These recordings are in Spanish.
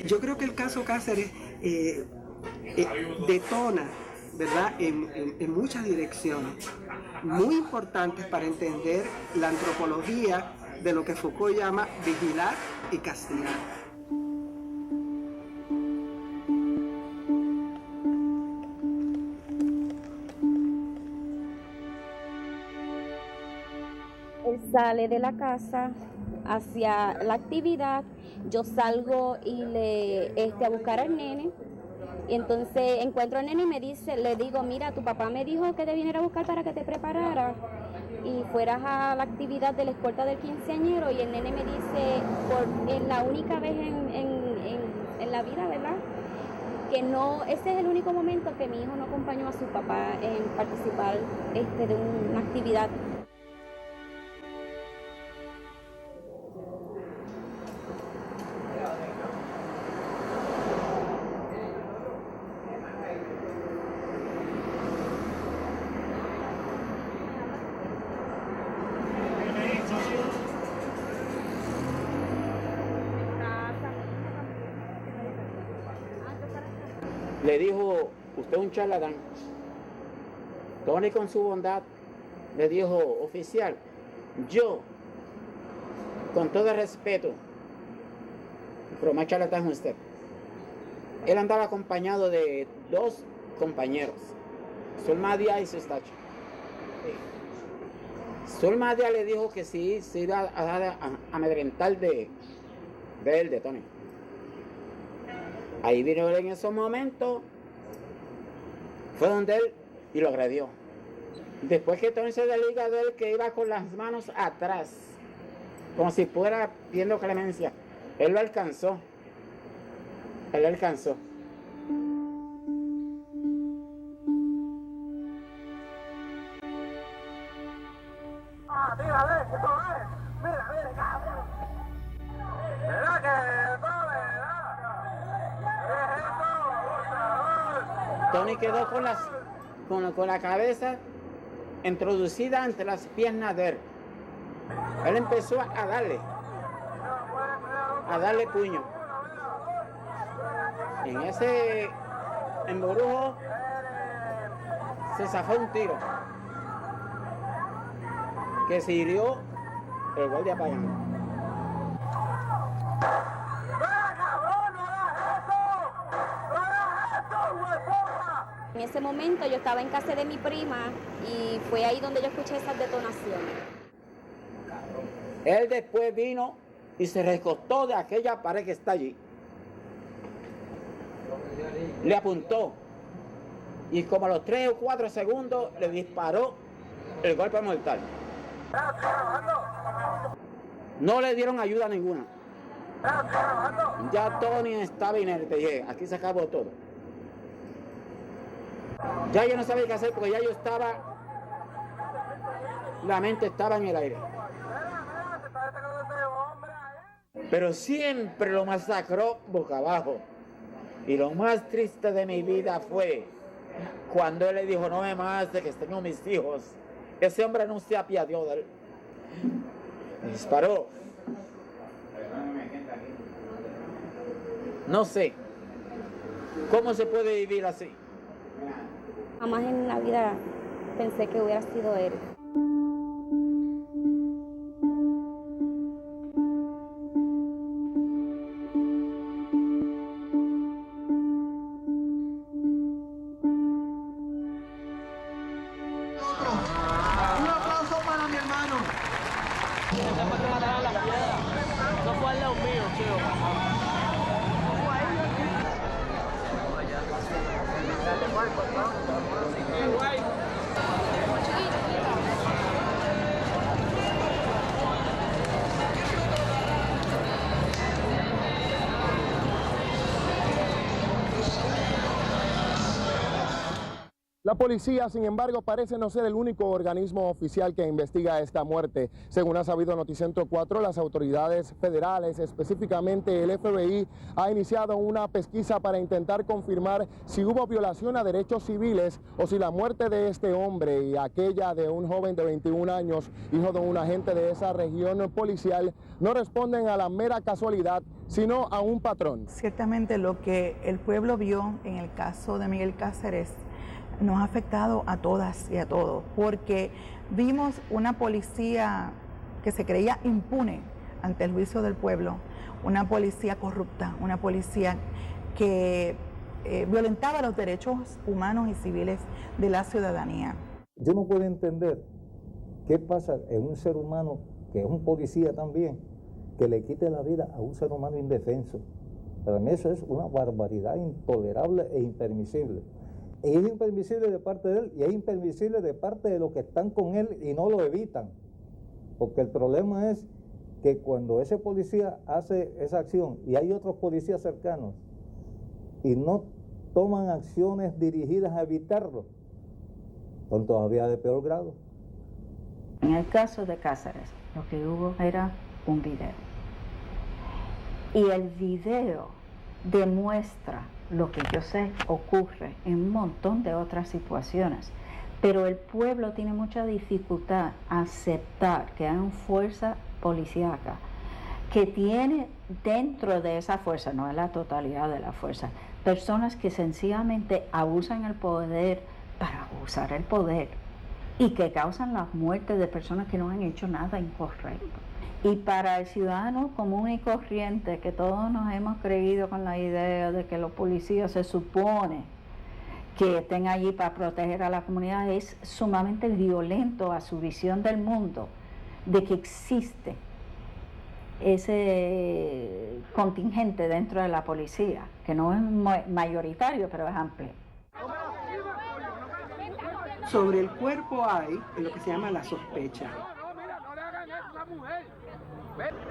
Yo creo que el caso Cáceres detona, ¿verdad?, en muchas direcciones muy importantes para entender la antropología de lo que Foucault llama vigilar y castigar. Él sale de la casa hacia la actividad, yo salgo y a buscar al nene, y entonces encuentro al nene y le digo, mira, tu papá me dijo que te viniera a buscar para que te preparara y fueras a la actividad de la escolta del quinceañero, y el nene me dice, es la única vez en la vida, ¿verdad?, que no, ese es el único momento que mi hijo no acompañó a su papá en participar de una actividad. Le dijo, usted es un charlatán. Tony con su bondad le dijo, oficial, yo, con todo el respeto, pero más charlatán es usted. Él andaba acompañado de dos compañeros, Zulma Díaz y Sustacho. Zulma Díaz le dijo que sí, se iba a amedrentar de él, de Tony. Ahí vino él en esos momentos, fue donde él y lo agredió. Después que Tony se desliga de él, que iba con las manos atrás, como si fuera pidiendo clemencia, Él lo alcanzó. Él alcanzó. Tony quedó con la cabeza introducida entre las piernas de él. Él empezó a darle puño. En ese emburujo se zafó un tiro que se hirió el guardia pagano. En ese momento yo estaba en casa de mi prima y fue ahí donde yo escuché esas detonaciones. Él después vino y se recostó de aquella pared que está allí. Le apuntó y como a los 3 o 4 segundos le disparó el golpe mortal. No le dieron ayuda ninguna. Ya Tony estaba inerte y aquí se acabó todo. Ya yo no sabía qué hacer porque ya yo estaba, la mente estaba en el aire. Pero siempre lo masacró boca abajo. Y lo más triste de mi vida fue cuando él le dijo, no me mates, que tengo mis hijos. Ese hombre no se apiadó de él. Me disparó. No sé cómo se puede vivir así. Jamás en la vida pensé que hubiera sido él. Un aplauso para mi hermano. No fue al lado mío, chico. La policía, sin embargo, parece no ser el único organismo oficial que investiga esta muerte. Según ha sabido Noticentro 4, las autoridades federales, específicamente el FBI, ha iniciado una pesquisa para intentar confirmar si hubo violación a derechos civiles o si la muerte de este hombre y aquella de un joven de 21 años, hijo de un agente de esa región policial, no responden a la mera casualidad, sino a un patrón. Ciertamente lo que el pueblo vio en el caso de Miguel Cáceres nos ha afectado a todas y a todos, porque vimos una policía que se creía impune ante el juicio del pueblo, una policía corrupta, una policía que violentaba los derechos humanos y civiles de la ciudadanía. Yo no puedo entender qué pasa en un ser humano que es un policía también, que le quite la vida a un ser humano indefenso. Para mí eso es una barbaridad intolerable e impermisible. Y es impermisible de parte de él y es impermisible de parte de los que están con él y no lo evitan. Porque el problema es que cuando ese policía hace esa acción y hay otros policías cercanos y no toman acciones dirigidas a evitarlo, son todavía de peor grado. En el caso de Cáceres, lo que hubo era un video. Y el video demuestra lo que yo sé ocurre en un montón de otras situaciones, pero el pueblo tiene mucha dificultad a aceptar que hay una fuerza policíaca que tiene dentro de esa fuerza, no es la totalidad de la fuerza, personas que sencillamente abusan el poder para abusar el poder y que causan las muertes de personas que no han hecho nada incorrecto. Y para el ciudadano común y corriente, que todos nos hemos creído con la idea de que los policías se supone que estén allí para proteger a la comunidad, es sumamente violento a su visión del mundo, de que existe ese contingente dentro de la policía, que no es mayoritario, pero es amplio. Sobre el cuerpo hay lo que se llama la sospecha.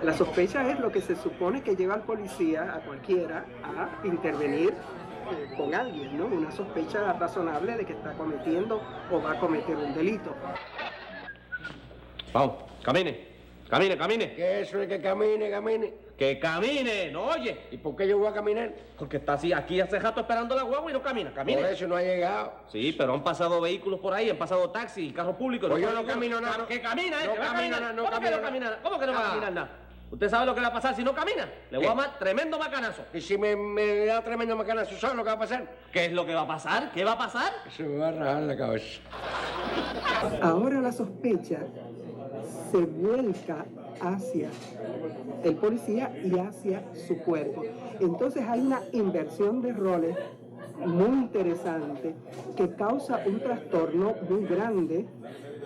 La sospecha es lo que se supone que lleva al policía, a cualquiera, a intervenir con alguien, ¿no? Una sospecha razonable de que está cometiendo o va a cometer un delito. Vamos, camine. ¿Qué eso es que camine? ¡Que camine! ¿No oye? ¿Y por qué yo voy a caminar? Porque está así, aquí hace rato esperando la guagua y no camina. Por eso no ha llegado. Sí, pero han pasado vehículos por ahí, han pasado taxis y carros públicos. Pues yo no camino nada. ¡Que camina, No camino nada, ¿Cómo que no camina? ¿Cómo que no va a caminar nada? ¿Usted sabe lo que va a pasar si no camina? Le voy a dar tremendo macanazo. Y si me da tremendo macanazo, ¿sabes lo que va a pasar? ¿Qué es lo que va a pasar? ¿Qué va a pasar? Se me va a rajar la cabeza. Ahora la sospecha se vuelca hacia el policía y hacia su cuerpo. Entonces hay una inversión de roles muy interesante que causa un trastorno muy grande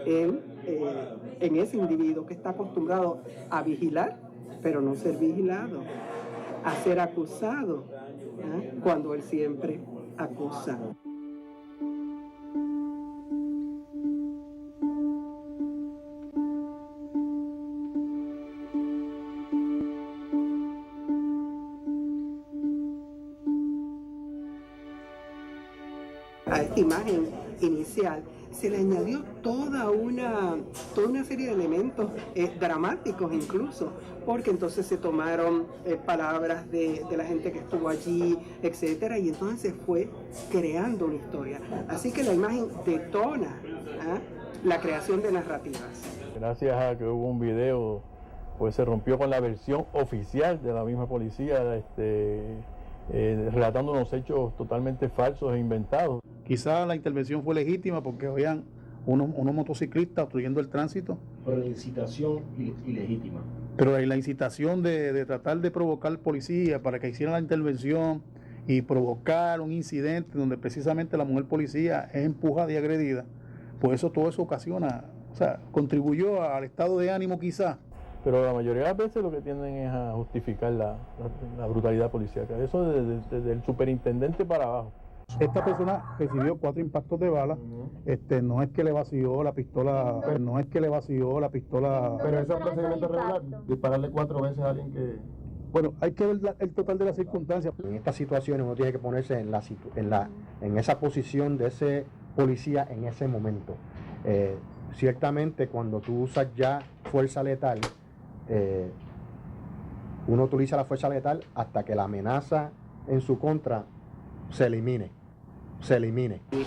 en ese individuo que está acostumbrado a vigilar, pero no ser vigilado, a ser acusado, cuando él siempre acusa. Imagen inicial se le añadió toda una serie de elementos dramáticos incluso, porque entonces se tomaron palabras de la gente que estuvo allí, etcétera, y entonces se fue creando una historia. Así que la imagen detona la creación de narrativas. Gracias a que hubo un video, pues se rompió con la versión oficial de la misma policía, relatando unos hechos totalmente falsos e inventados. Quizá la intervención fue legítima porque habían unos motociclistas obstruyendo el tránsito. Pero la incitación ilegítima. Pero la incitación de tratar de provocar al policía para que hicieran la intervención y provocar un incidente donde precisamente la mujer policía es empujada y agredida, pues todo eso ocasiona, contribuyó al estado de ánimo quizá. Pero la mayoría de las veces lo que tienden es a justificar la brutalidad policíaca. Eso desde el superintendente para abajo. Esta persona recibió 4 impactos de bala. No es que le vació la pistola, Pero eso es un procedimiento regular, dispararle 4 veces a alguien que... Bueno, hay que ver el total de las circunstancias. En estas situaciones uno tiene que ponerse en esa posición de ese policía en ese momento. Ciertamente cuando tú usas ya fuerza letal, uno utiliza la fuerza letal hasta que la amenaza en su contra se elimine.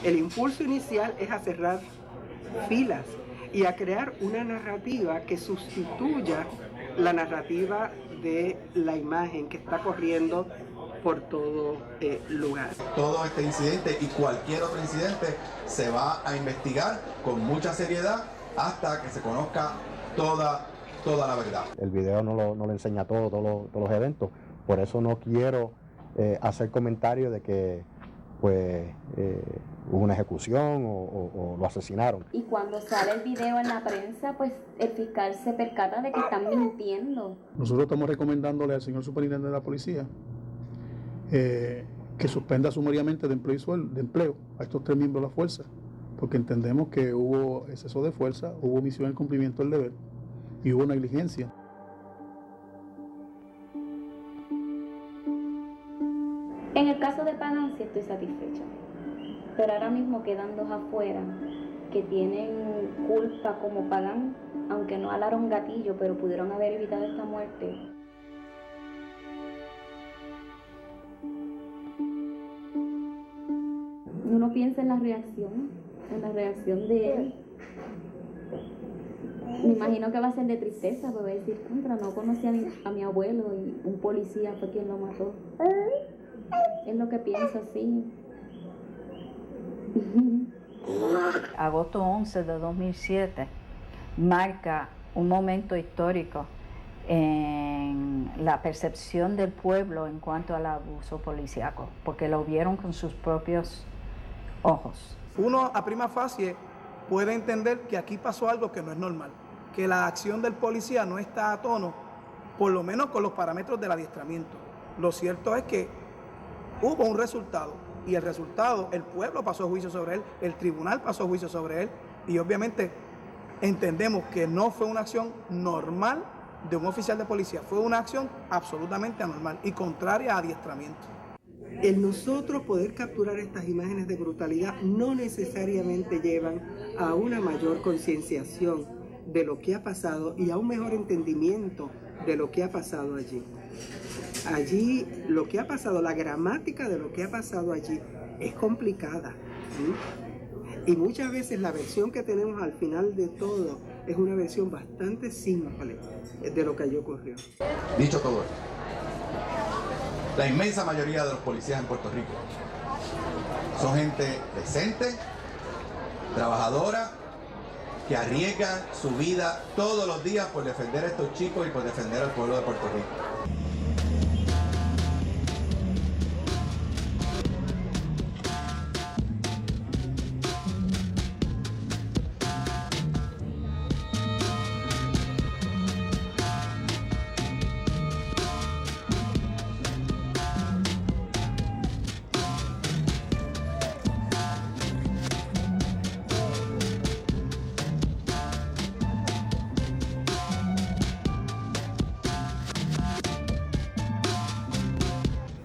El impulso inicial es a cerrar filas y a crear una narrativa que sustituya la narrativa de la imagen que está corriendo por todo lugar. Todo este incidente y cualquier otro incidente se va a investigar con mucha seriedad hasta que se conozca toda la verdad. El video no lo enseña todos los eventos, por eso no quiero hacer comentarios de que hubo una ejecución o lo asesinaron. Y cuando sale el video en la prensa, pues el fiscal se percata de que están mintiendo. Nosotros estamos recomendándole al señor superintendente de la policía que suspenda sumariamente de empleo a estos 3 miembros de la fuerza, porque entendemos que hubo exceso de fuerza, hubo omisión en el cumplimiento del deber y hubo negligencia. En el caso de Pagán sí estoy satisfecha, pero ahora mismo quedan 2 afuera que tienen culpa como Pagán, aunque no alaron gatillo, pero pudieron haber evitado esta muerte. Uno piensa en la reacción de él. Me imagino que va a ser de tristeza, porque va a decir, no conocí a mi abuelo y un policía fue quien lo mató. Es lo que pienso, sí. Agosto 11 de 2007 marca un momento histórico en la percepción del pueblo en cuanto al abuso policíaco, porque lo vieron con sus propios ojos. Uno a prima facie puede entender que aquí pasó algo que no es normal, que la acción del policía no está a tono, por lo menos con los parámetros del adiestramiento. Lo cierto es que hubo un resultado y el resultado, el pueblo pasó juicio sobre él, el tribunal pasó juicio sobre él y obviamente entendemos que no fue una acción normal de un oficial de policía. Fue una acción absolutamente anormal y contraria a adiestramiento. El nosotros poder capturar estas imágenes de brutalidad no necesariamente llevan a una mayor concienciación de lo que ha pasado y a un mejor entendimiento de lo que ha pasado allí. Allí lo que ha pasado, la gramática de lo que ha pasado allí es complicada, ¿sí? Y muchas veces la versión que tenemos al final de todo es una versión bastante simple de lo que allí ocurrió. Dicho todo esto, la inmensa mayoría de los policías en Puerto Rico son gente decente, trabajadora, que arriesgan su vida todos los días por defender a estos chicos y por defender al pueblo de Puerto Rico.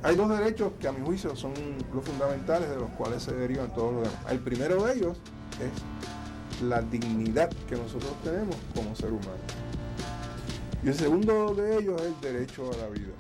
Hay dos derechos que a mi juicio son los fundamentales de los cuales se derivan todos los demás. El primero de ellos es la dignidad que nosotros tenemos como ser humano. Y el segundo de ellos es el derecho a la vida.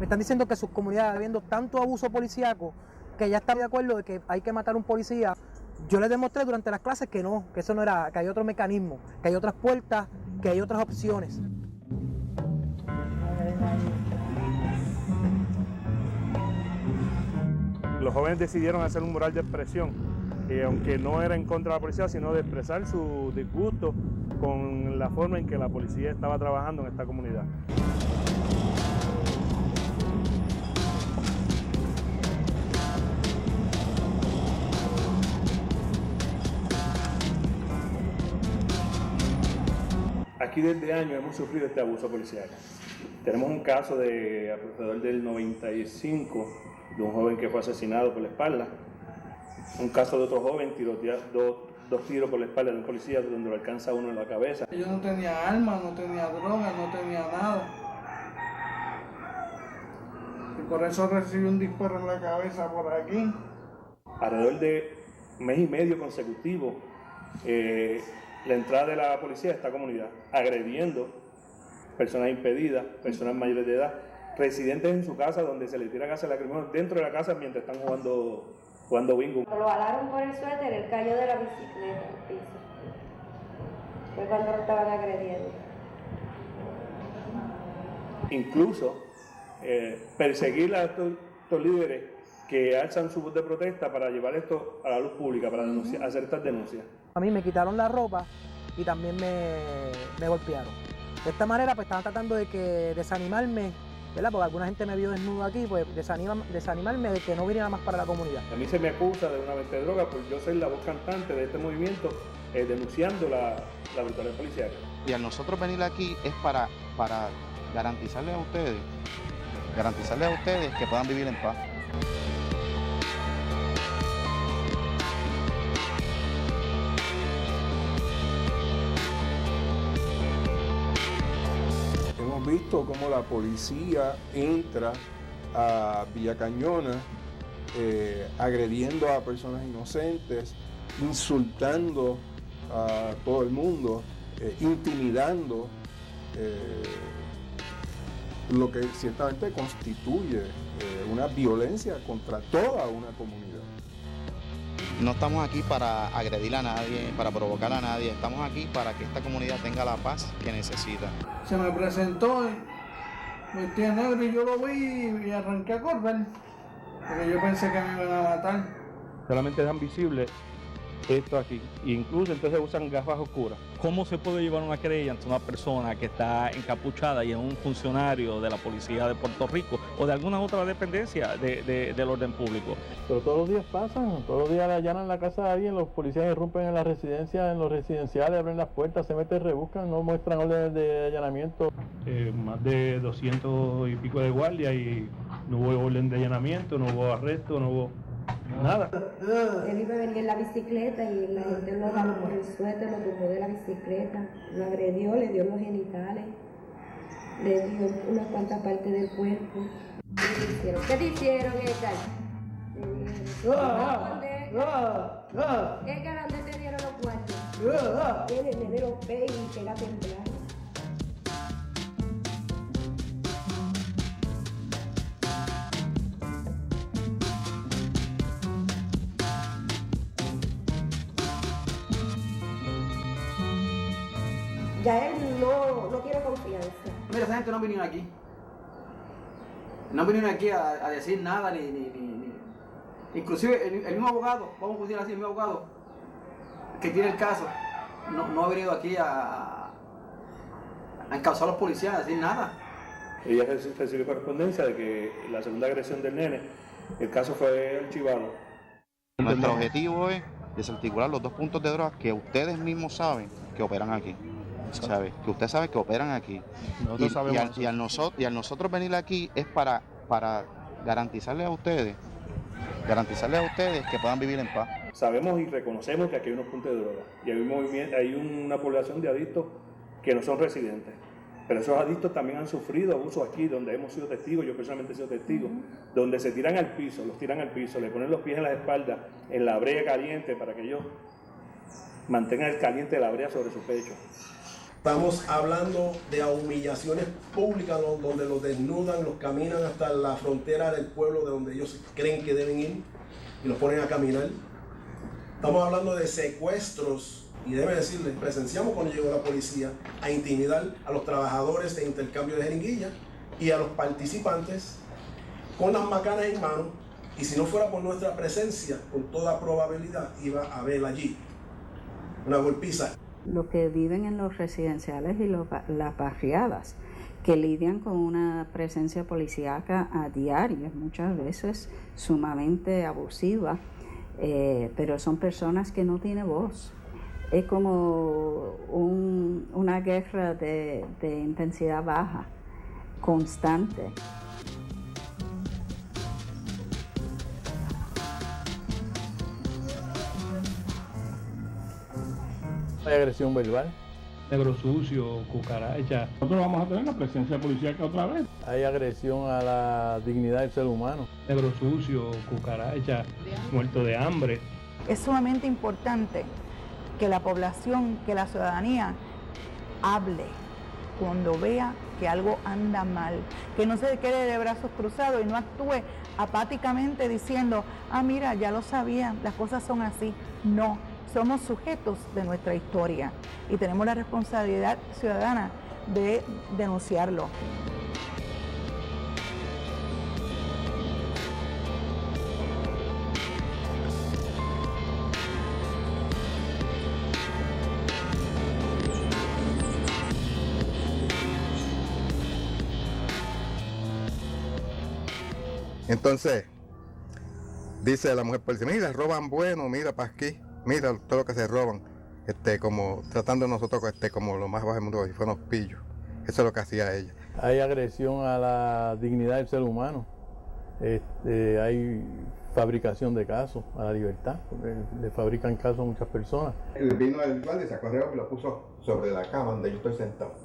Están diciendo que sus comunidades, habiendo tanto abuso policíaco, que ya están de acuerdo de que hay que matar a un policía. Yo les demostré durante las clases que no, que eso no era, que hay otro mecanismo, que hay otras puertas, que hay otras opciones. Los jóvenes decidieron hacer un mural de expresión, aunque no era en contra de la policía, sino de expresar su disgusto con la forma en que la policía estaba trabajando en esta comunidad. Aquí desde años hemos sufrido este abuso policial. Tenemos un caso de alrededor del 95 de un joven que fue asesinado por la espalda. Un caso de otro joven dos tiros por la espalda de un policía donde lo alcanza uno en la cabeza. Yo no tenía armas, no tenía droga, no tenía nada. Y por eso recibí un disparo en la cabeza por aquí. Alrededor de un mes y medio consecutivo, la entrada de la policía a esta comunidad, agrediendo personas impedidas, personas mayores de edad, residentes en su casa donde se les tira gas lacrimógeno dentro de la casa mientras están jugando bingo. Lo jalaron por el suéter, él cayó de la bicicleta al piso. Fue cuando lo estaban agrediendo. Incluso perseguir a estos líderes que alzan su voz de protesta para llevar esto a la luz pública, para hacer estas denuncias. A mí me quitaron la ropa y también me golpearon. De esta manera pues estaban tratando de que desanimarme, ¿verdad? Porque alguna gente me vio desnudo aquí, pues desanimarme de que no viniera más para la comunidad. A mí se me acusa de una venta de droga por yo ser la voz cantante de este movimiento denunciando la brutalidad policial. Y al nosotros venir aquí es para garantizarles a ustedes que puedan vivir en paz. Hemos visto cómo la policía entra a Villa Cañona agrediendo a personas inocentes, insultando a todo el mundo, intimidando, lo que ciertamente constituye una violencia contra toda una comunidad. No estamos aquí para agredir a nadie, para provocar a nadie, estamos aquí para que esta comunidad tenga la paz que necesita. Se me presentó, vestía negro y yo lo vi y arranqué a correr, porque yo pensé que me iban a matar. Solamente dejan visible esto aquí. E incluso entonces usan gafas oscuras. ¿Cómo se puede llevar una querella ante una persona que está encapuchada y es un funcionario de la policía de Puerto Rico o de alguna otra dependencia del orden público? Pero todos los días pasan, todos los días le allanan la casa a alguien, los policías irrumpen en la residencia, en los residenciales, abren las puertas, se meten, rebuscan, no muestran órdenes de allanamiento. Más de 200 y pico de guardias y no hubo orden de allanamiento, no hubo arresto, no hubo nada. Él iba a venir en la bicicleta y la gente lo jaló por el suéter, lo tumbó de la bicicleta, lo agredió, le dio los genitales, le dio unas cuantas partes del cuerpo. ¿Qué te hicieron, Edgar? Edgar, ¿dónde te dieron los cuartos? Le dieron fe y pega temblando. Ya él no tiene confianza. Mira, esa gente no vinieron aquí. No vinieron aquí a decir nada, ni. Inclusive el mismo abogado, vamos a decir así, el mismo abogado que tiene el caso, no ha venido aquí a encauzar a los policías, a decir nada. Ella recibió correspondencia de que la segunda agresión del nene, el caso fue archivado. Nuestro objetivo es desarticular los 2 puntos de droga que ustedes mismos saben que operan aquí. ¿Sabe? Que usted sabe que operan aquí. Y al nosotros venir aquí es para garantizarles a ustedes que puedan vivir en paz. Sabemos y reconocemos que aquí hay unos puntos de droga y hay una población de adictos que no son residentes. Pero esos adictos también han sufrido abusos aquí, donde hemos sido testigos, yo personalmente he sido testigo, donde se tiran al piso, le ponen los pies en la espalda, en la brea caliente, para que ellos mantengan el caliente de la brea sobre su pecho. Estamos hablando de humillaciones públicas donde los desnudan, los caminan hasta la frontera del pueblo de donde ellos creen que deben ir y los ponen a caminar. Estamos hablando de secuestros y déjeme decirles, presenciamos cuando llegó la policía a intimidar a los trabajadores de intercambio de jeringuillas y a los participantes con las macanas en mano, y si no fuera por nuestra presencia, con toda probabilidad iba a haber allí una golpiza. Los que viven en los residenciales y las barriadas, que lidian con una presencia policíaca a diario, muchas veces sumamente abusiva, pero son personas que no tienen voz. Es como una guerra de intensidad baja, constante. Hay agresión verbal, negro sucio, cucaracha. Nosotros vamos a tener la presencia policíaca otra vez. Hay agresión a la dignidad del ser humano. Negro sucio, cucaracha, muerto de hambre. Es sumamente importante que la población, que la ciudadanía hable cuando vea que algo anda mal, que no se quede de brazos cruzados y no actúe apáticamente diciendo, mira, ya lo sabía, las cosas son así. No. Somos sujetos de nuestra historia y tenemos la responsabilidad ciudadana de denunciarlo. Entonces, dice la mujer policía, mira, roban bueno, mira para aquí. Mira todo lo que se roban, como tratando a nosotros como lo más bajo del mundo, si fuéramos pillos. Eso es lo que hacía ella. Hay agresión a la dignidad del ser humano. Hay fabricación de casos a la libertad, porque le fabrican casos a muchas personas. Vino el guardia y se acorrió y lo puso sobre la cama donde yo estoy sentado.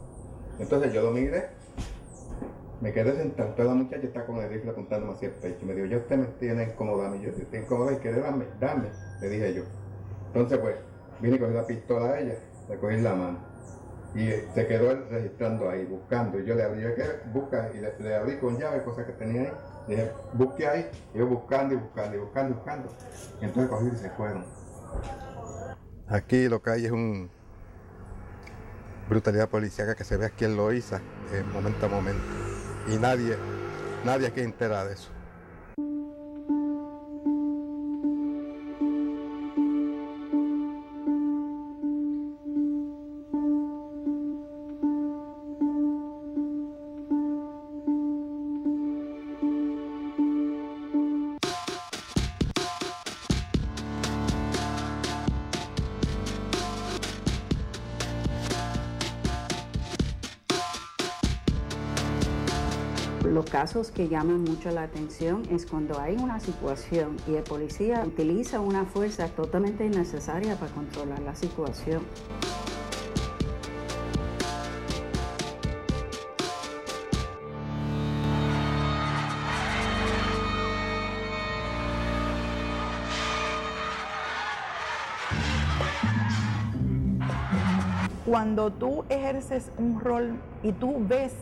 Entonces yo lo miré, me quedé sentado. Toda la muchacha está con el rifle apuntándome hacia el pecho. Y me dijo, usted me tiene incomodado. Y yo, si estoy incomodado y quiere darme, le dije yo. Entonces pues vine y cogí la pistola a ella, le cogí en la mano y se quedó registrando ahí, buscando. Y yo le abrí, busca, y le abrí con llave, cosas que tenía ahí. Le dije, busque ahí, y yo buscando y buscando y buscando y buscando. Y entonces cogí y se fueron. Aquí lo que hay es una brutalidad policíaca que se ve aquí en Loíza, momento a momento. Y nadie aquí entera de eso. Los casos que llaman mucho la atención es cuando hay una situación y el policía utiliza una fuerza totalmente innecesaria para controlar la situación. Cuando tú ejerces un rol y tú ves,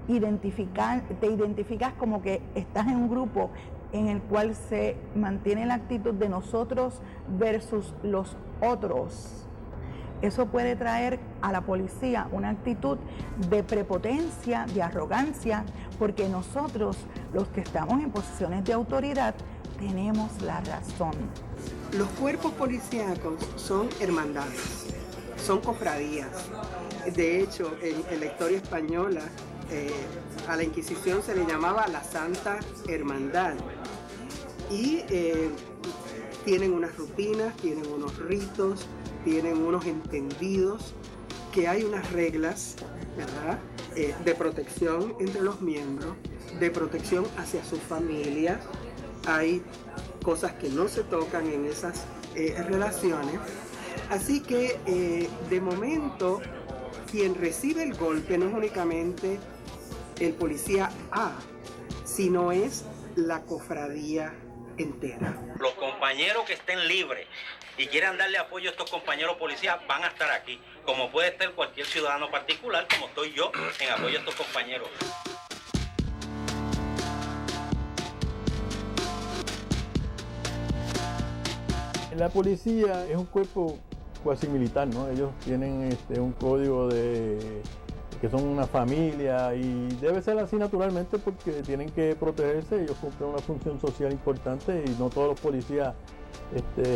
te identificas como que estás en un grupo en el cual se mantiene la actitud de nosotros versus los otros, eso puede traer a la policía una actitud de prepotencia, de arrogancia, porque nosotros, los que estamos en posiciones de autoridad, tenemos la razón. Los cuerpos policíacos son hermandades, son cofradías. De hecho, en la historia española, a la Inquisición se le llamaba la Santa Hermandad. Y tienen unas rutinas, tienen unos ritos, tienen unos entendidos, que hay unas reglas, ¿verdad?, de protección entre los miembros, de protección hacia sus familias. Hay cosas que no se tocan en esas relaciones. Así que, de momento, quien recibe el golpe no es únicamente el policía A, sino es la cofradía entera. Los compañeros que estén libres y quieran darle apoyo a estos compañeros policías van a estar aquí, como puede estar cualquier ciudadano particular, como estoy yo, en apoyo a estos compañeros. La policía es un cuerpo cuasi militar, ¿no? Ellos tienen un código de que son una familia y debe ser así naturalmente porque tienen que protegerse. Ellos cumplen una función social importante y no todos los policías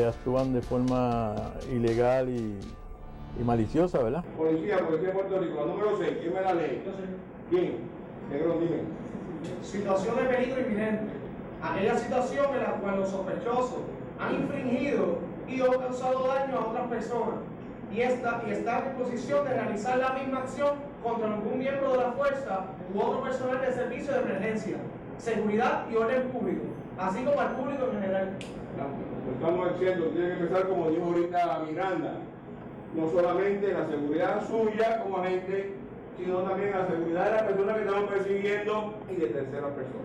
actúan de forma ilegal y maliciosa, ¿verdad? Policía de Puerto Rico, la número 6, ¿quién me la lee? ¿Quién? Negro, dime. Situación de peligro inminente. Aquella situación en la cual los sospechosos han infringido y o causado daño a otras personas y están en posición de realizar la misma acción contra algún miembro de la fuerza u otro personal de servicio de emergencia, seguridad y orden público, así como al público en general. Estamos diciendo, tiene que empezar como dijo ahorita Miranda, no solamente la seguridad suya como agente, sino también la seguridad de la persona que estamos persiguiendo y de terceras personas.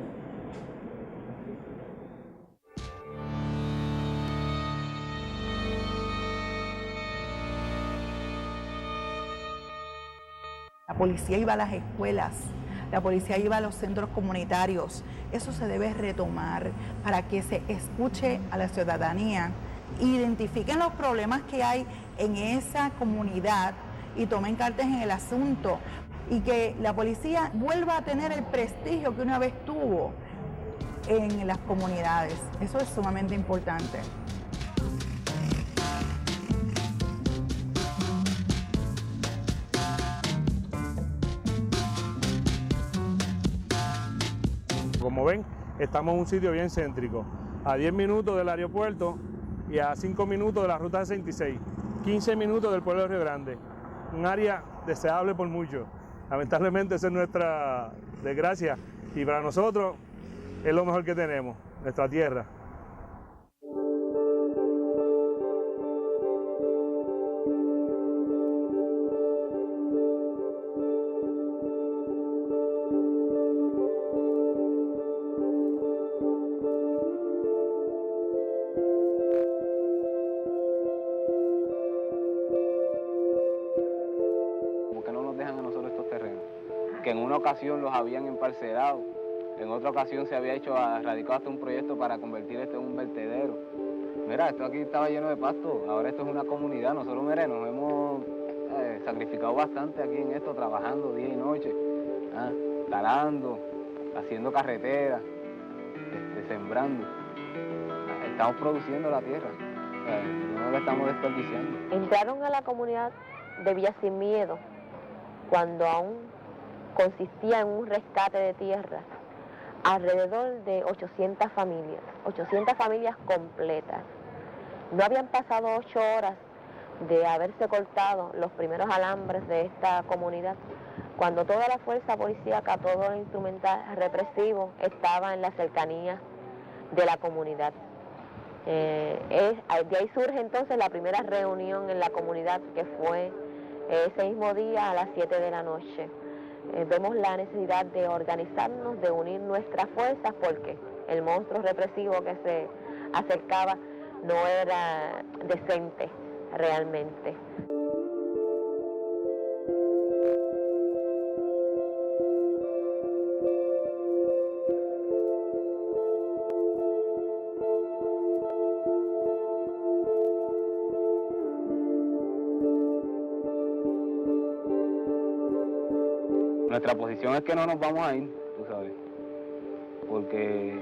La policía iba a las escuelas, la policía iba a los centros comunitarios. Eso se debe retomar para que se escuche a la ciudadanía, identifiquen los problemas que hay en esa comunidad y tomen cartas en el asunto y que la policía vuelva a tener el prestigio que una vez tuvo en las comunidades. Eso es sumamente importante. Como ven, estamos en un sitio bien céntrico, a 10 minutos del aeropuerto y a 5 minutos de la ruta 66, 15 minutos del pueblo de Río Grande, un área deseable por mucho. Lamentablemente esa es nuestra desgracia y para nosotros es lo mejor que tenemos, nuestra tierra. Que en una ocasión los habían emparcelado, en otra ocasión se había radicado hasta un proyecto para convertir esto en un vertedero. Mira, esto aquí estaba lleno de pasto, ahora esto es una comunidad, nosotros nos hemos sacrificado bastante aquí en esto, trabajando día y noche, talando, haciendo carreteras, sembrando. Estamos produciendo la tierra, no la estamos desperdiciando. Entraron a la comunidad de Villa Sin Miedo cuando aún consistía en un rescate de tierra, alrededor de 800 familias completas. No habían pasado 8 horas de haberse cortado los primeros alambres de esta comunidad cuando toda la fuerza policíaca, todo el instrumental represivo estaba en la cercanía de la comunidad. De ahí surge entonces la primera reunión en la comunidad, que fue ese mismo día a las 7 de la noche. Vemos la necesidad de organizarnos, de unir nuestras fuerzas, porque el monstruo represivo que se acercaba no era decente realmente. Nuestra posición es que no nos vamos a ir, tú sabes, porque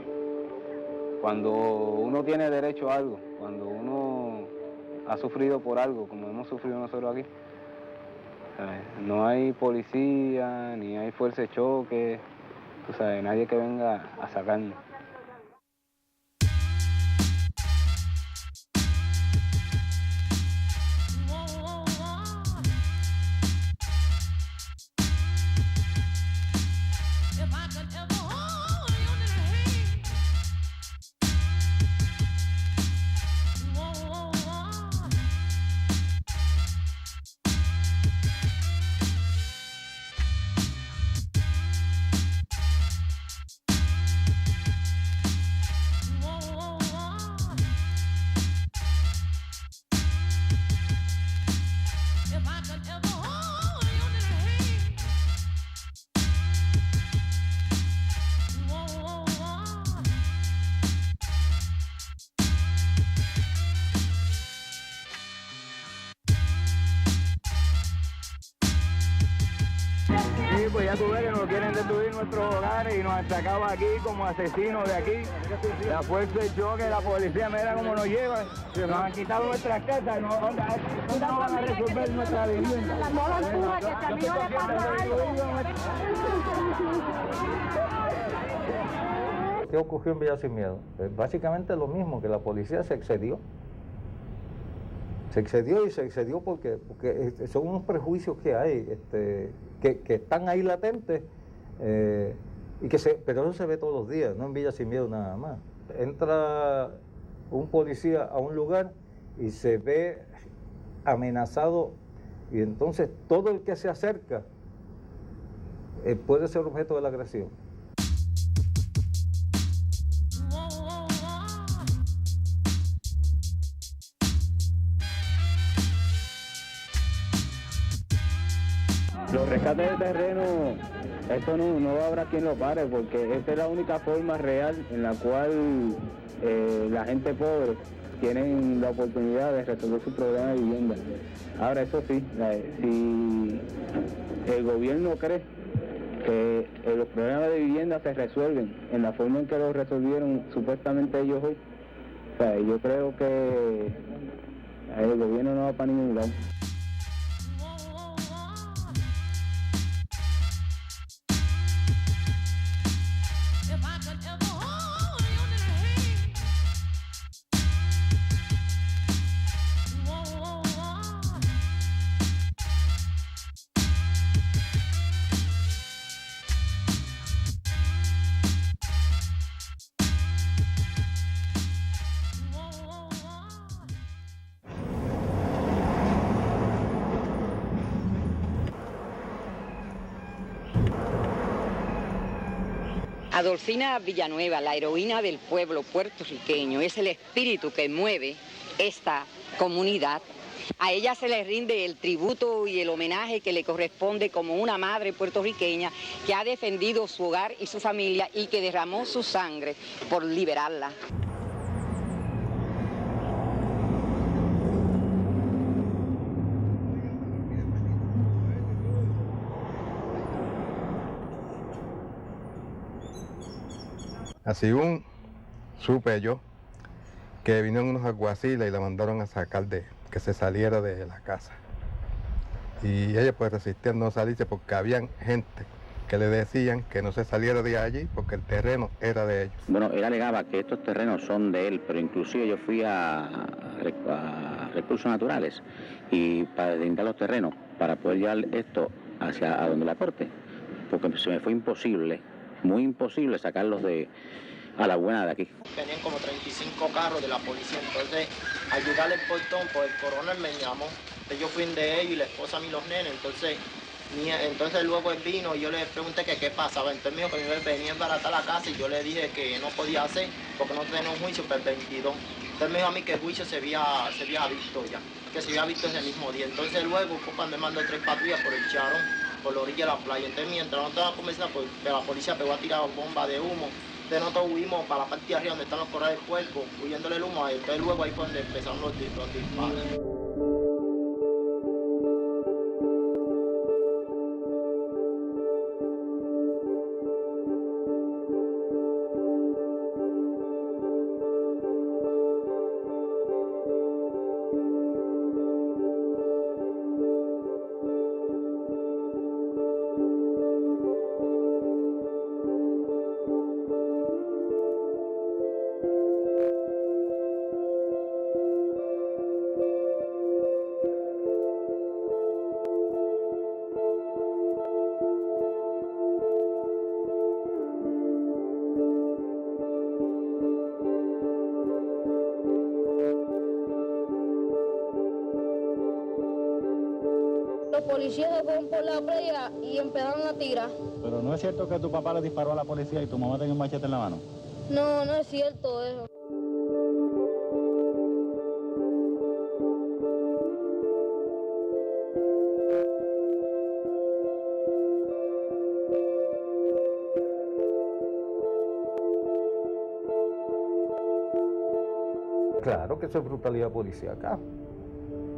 cuando uno tiene derecho a algo, cuando uno ha sufrido por algo, como hemos sufrido nosotros aquí, ¿sabes? No hay policía, ni hay fuerza de choque, tú sabes, nadie que venga a sacarnos. Sí, pues ya tú ves que nos quieren destruir nuestros hogares y nos han sacado aquí como asesinos de aquí. La fuerza de choque, la policía, mira cómo nos llevan. Nos han quitado nuestras casas. ¿Dónde van a resolver nuestra vivienda? ¿Qué ocurrió en Villa Sin Miedo? Pues básicamente lo mismo, que la policía se excedió. Se excedió porque son unos prejuicios que hay, que están ahí latentes, pero eso se ve todos los días, no en Villa Sin Miedo nada más. Entra un policía a un lugar y se ve amenazado, y entonces todo el que se acerca puede ser objeto de la agresión. Los rescates de terreno, esto no habrá quien lo pare, porque esta es la única forma real en la cual la gente pobre tiene la oportunidad de resolver su problema de vivienda. Ahora, eso sí, si el gobierno cree que los problemas de vivienda se resuelven en la forma en que lo resolvieron supuestamente ellos hoy, o sea, yo creo que el gobierno no va para ningún lado. Adolfina Villanueva, la heroína del pueblo puertorriqueño, es el espíritu que mueve esta comunidad. A ella se le rinde el tributo y el homenaje que le corresponde como una madre puertorriqueña que ha defendido su hogar y su familia y que derramó su sangre por liberarla. Así supe yo que vinieron unos alguaciles y la mandaron a sacar que se saliera de la casa. Y ella pues resistía no salirse porque habían gente que le decían que no se saliera de allí porque el terreno era de ellos. Bueno, él alegaba que estos terrenos son de él, pero inclusive yo fui a Recursos Naturales y para deslindar los terrenos, para poder llevar esto hacia a donde la corte, porque se me fue imposible, muy imposible sacarlos a la buena de aquí. Venían como 35 carros de la policía, entonces al llegar al portón, pues el coronel me llamó, yo fui de ellos y la esposa y los nenes, entonces luego él vino y yo le pregunté que qué pasaba, entonces me dijo que venía a embaratar la casa y yo le dije que no podía hacer porque no tenía un juicio para el 22. Entonces me dijo a mí que el juicio se había visto ya, que se había visto ese mismo día. Entonces luego fue cuando me mandó 3 patrullas por el Charón, por la orilla de la playa. Entonces mientras no estaba conversando, pues la policía pegó a tirar bombas de humo. Entonces nosotros huimos para la parte de arriba donde están los corrales del cuerpo, huyéndole el humo a él. Entonces luego ahí fue donde empezaron los disparos. Los policías se fueron por la playa y empezaron a tirar. Pero no es cierto que tu papá le disparó a la policía y tu mamá tenía un machete en la mano. No, no es cierto eso. Claro que eso es brutalidad policíaca.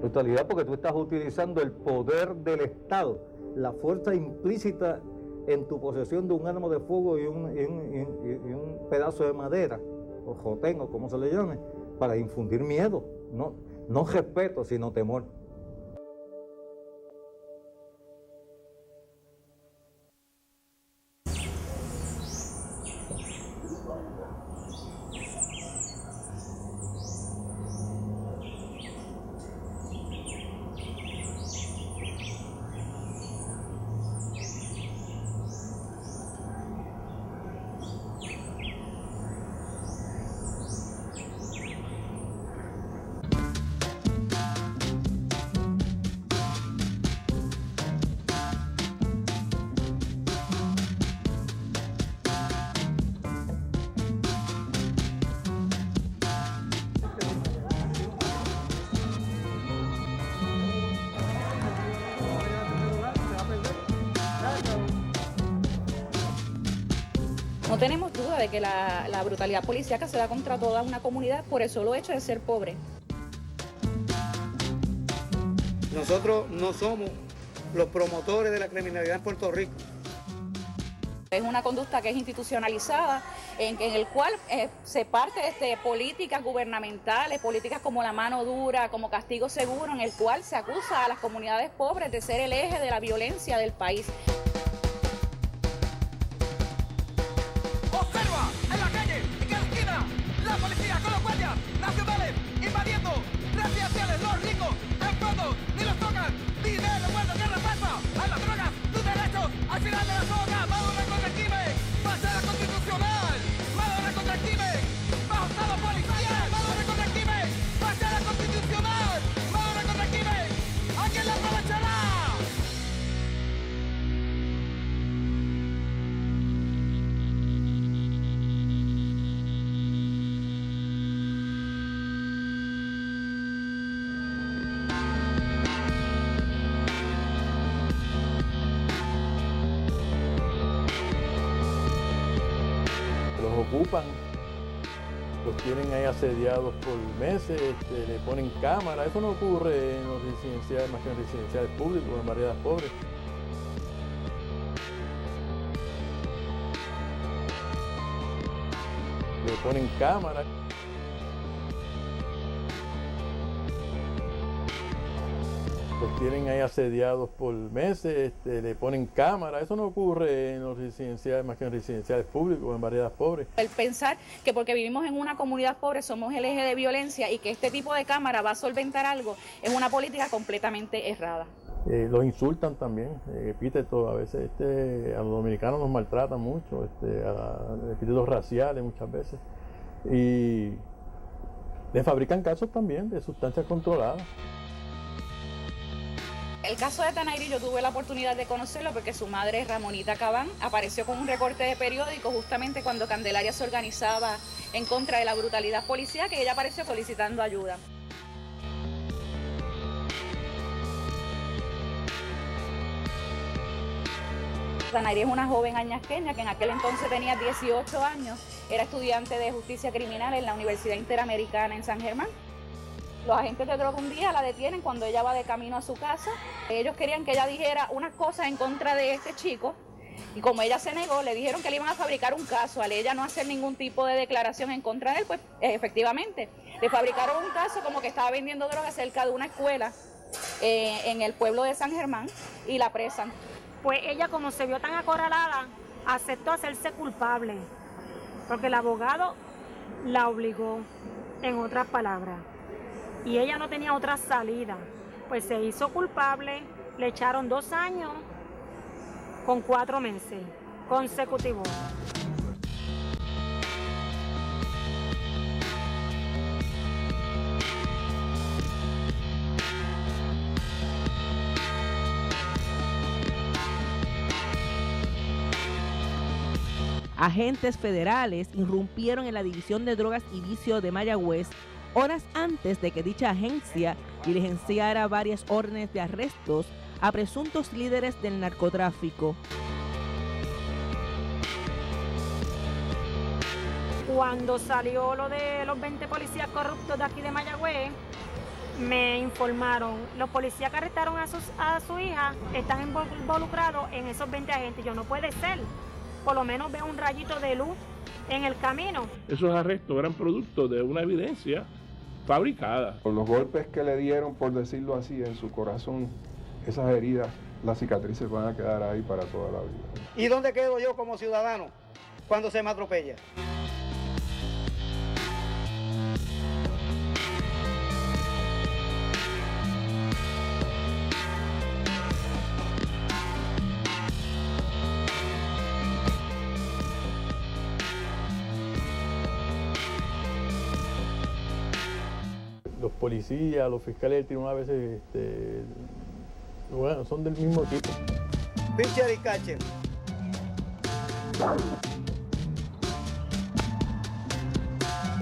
Brutalidad porque tú estás utilizando el poder del Estado, la fuerza implícita en tu posesión de un arma de fuego y un pedazo de madera, o jotén, o como se le llame, para infundir miedo, no respeto, sino temor. No tenemos duda de que la brutalidad policíaca se da contra toda una comunidad por el solo hecho de ser pobre. Nosotros no somos los promotores de la criminalidad en Puerto Rico. Es una conducta que es institucionalizada, en el cual se parte de políticas gubernamentales, políticas como la mano dura, como castigo seguro, en el cual se acusa a las comunidades pobres de ser el eje de la violencia del país. Observa en la calle, en cada esquina, la policía con los guardias nacionales invadiendo residenciales, los ricos, en fondo, ni los tocan, ni de recuerdo que repasa a las drogas, tus derechos, al final de la zona, Maduro contra el crimen, fachada constitucional, Maduro contra el crimen, bajo estado policial, Maduro contra el crimen, fachada constitucional, Maduro contra el crimen, ¿a quién la aprovechará? Ocupan, los tienen ahí asediados por meses, le ponen cámara. Eso no ocurre en los residenciales, más que en residenciales públicos, en barriadas pobres. Le ponen cámara. Los tienen ahí asediados por meses, le ponen cámara. Eso no ocurre en los residenciales, más que en residenciales públicos, en barriadas pobres. El pensar que porque vivimos en una comunidad pobre somos el eje de violencia y que este tipo de cámara va a solventar algo es una política completamente errada. Los insultan también, epítetos, a veces a los dominicanos nos maltratan mucho, epítetos raciales muchas veces, y le fabrican casos también de sustancias controladas. El caso de Tanayri yo tuve la oportunidad de conocerlo porque su madre, Ramonita Cabán, apareció con un recorte de periódico justamente cuando Candelaria se organizaba en contra de la brutalidad policial, que ella apareció solicitando ayuda. Tanayri es una joven añasqueña que en aquel entonces tenía 18 años, era estudiante de justicia criminal en la Universidad Interamericana en San Germán. Los agentes de droga un día la detienen cuando ella va de camino a su casa. Ellos querían que ella dijera unas cosas en contra de este chico y como ella se negó, le dijeron que le iban a fabricar un caso. Al ella no hacer ningún tipo de declaración en contra de él, pues efectivamente le fabricaron un caso como que estaba vendiendo droga cerca de una escuela en el pueblo de San Germán y la apresan. Pues ella, como se vio tan acorralada, aceptó hacerse culpable, porque el abogado la obligó, en otras palabras, y ella no tenía otra salida, pues se hizo culpable, le echaron 2 años con 4 meses consecutivos. Agentes federales irrumpieron en la División de Drogas y Vicios de Mayagüez horas antes de que dicha agencia diligenciara varias órdenes de arrestos a presuntos líderes del narcotráfico. Cuando salió lo de los 20 policías corruptos de aquí de Mayagüez, me informaron, los policías que arrestaron a su hija están involucrados en esos 20 agentes. Yo, no puede ser. Por lo menos veo un rayito de luz en el camino. Esos arrestos eran producto de una evidencia fabricada. Por los golpes que le dieron, por decirlo así, en su corazón, esas heridas, las cicatrices van a quedar ahí para toda la vida. ¿Y dónde quedo yo como ciudadano cuando se me atropella? Los policías, los fiscales del tribunal a veces bueno, son del mismo tipo. Pitcher y catcher.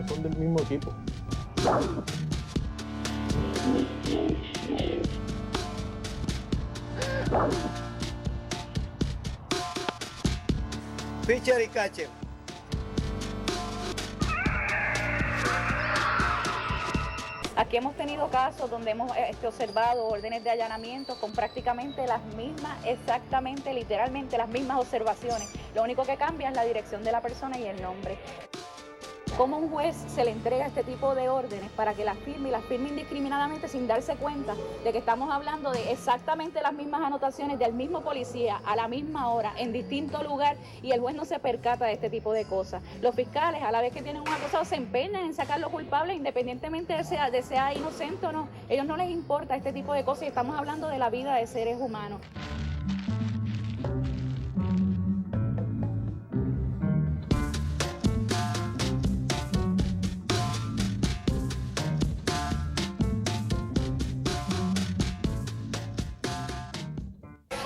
Son del mismo equipo. Pitcher y catcher. Aquí hemos tenido casos donde hemos observado órdenes de allanamiento con prácticamente las mismas, exactamente, literalmente las mismas observaciones. Lo único que cambia es la dirección de la persona y el nombre. ¿Cómo un juez se le entrega este tipo de órdenes para que las firme indiscriminadamente sin darse cuenta de que estamos hablando de exactamente las mismas anotaciones del mismo policía a la misma hora, en distinto lugar, y el juez no se percata de este tipo de cosas? Los fiscales, a la vez que tienen un acusado, se empeñan en sacarlo culpable independientemente de sea inocente o no. A ellos no les importa este tipo de cosas y estamos hablando de la vida de seres humanos.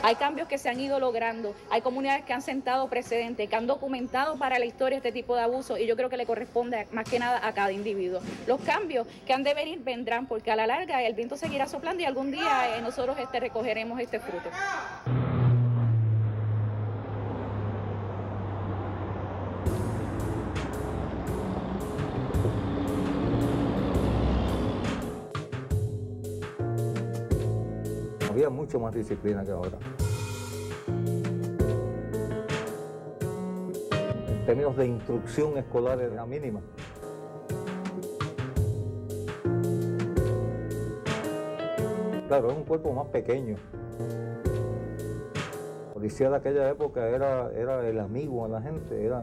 Hay cambios que se han ido logrando, hay comunidades que han sentado precedentes, que han documentado para la historia este tipo de abusos y yo creo que le corresponde más que nada a cada individuo. Los cambios que han de venir vendrán porque a la larga el viento seguirá soplando y algún día nosotros recogeremos este fruto. Había mucho más disciplina que ahora. En términos de instrucción escolar era mínima. Claro, es un cuerpo más pequeño. La policía de aquella época era el amigo a la gente, o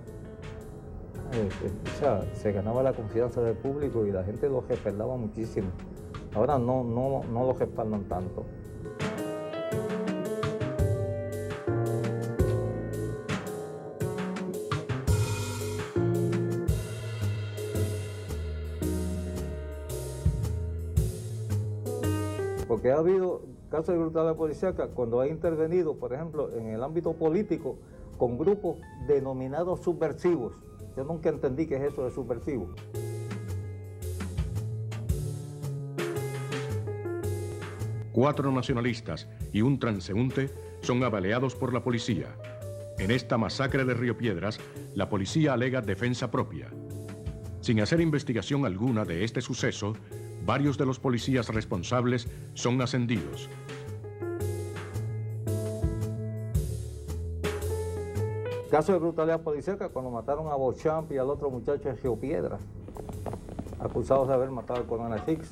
sea, se ganaba la confianza del público y la gente los respaldaba muchísimo. Ahora no los respaldan tanto. Porque ha habido casos de brutalidad policíaca cuando ha intervenido, por ejemplo, en el ámbito político, con grupos denominados subversivos. Yo nunca entendí qué es eso de subversivo. Cuatro nacionalistas y un transeúnte son apaleados por la policía. En esta masacre de Río Piedras, la policía alega defensa propia. Sin hacer investigación alguna de este suceso, varios de los policías responsables son ascendidos. Caso de brutalidad policíaca cuando mataron a Beauchamp y al otro muchacho de Río Piedras, acusados de haber matado al coronel Hicks.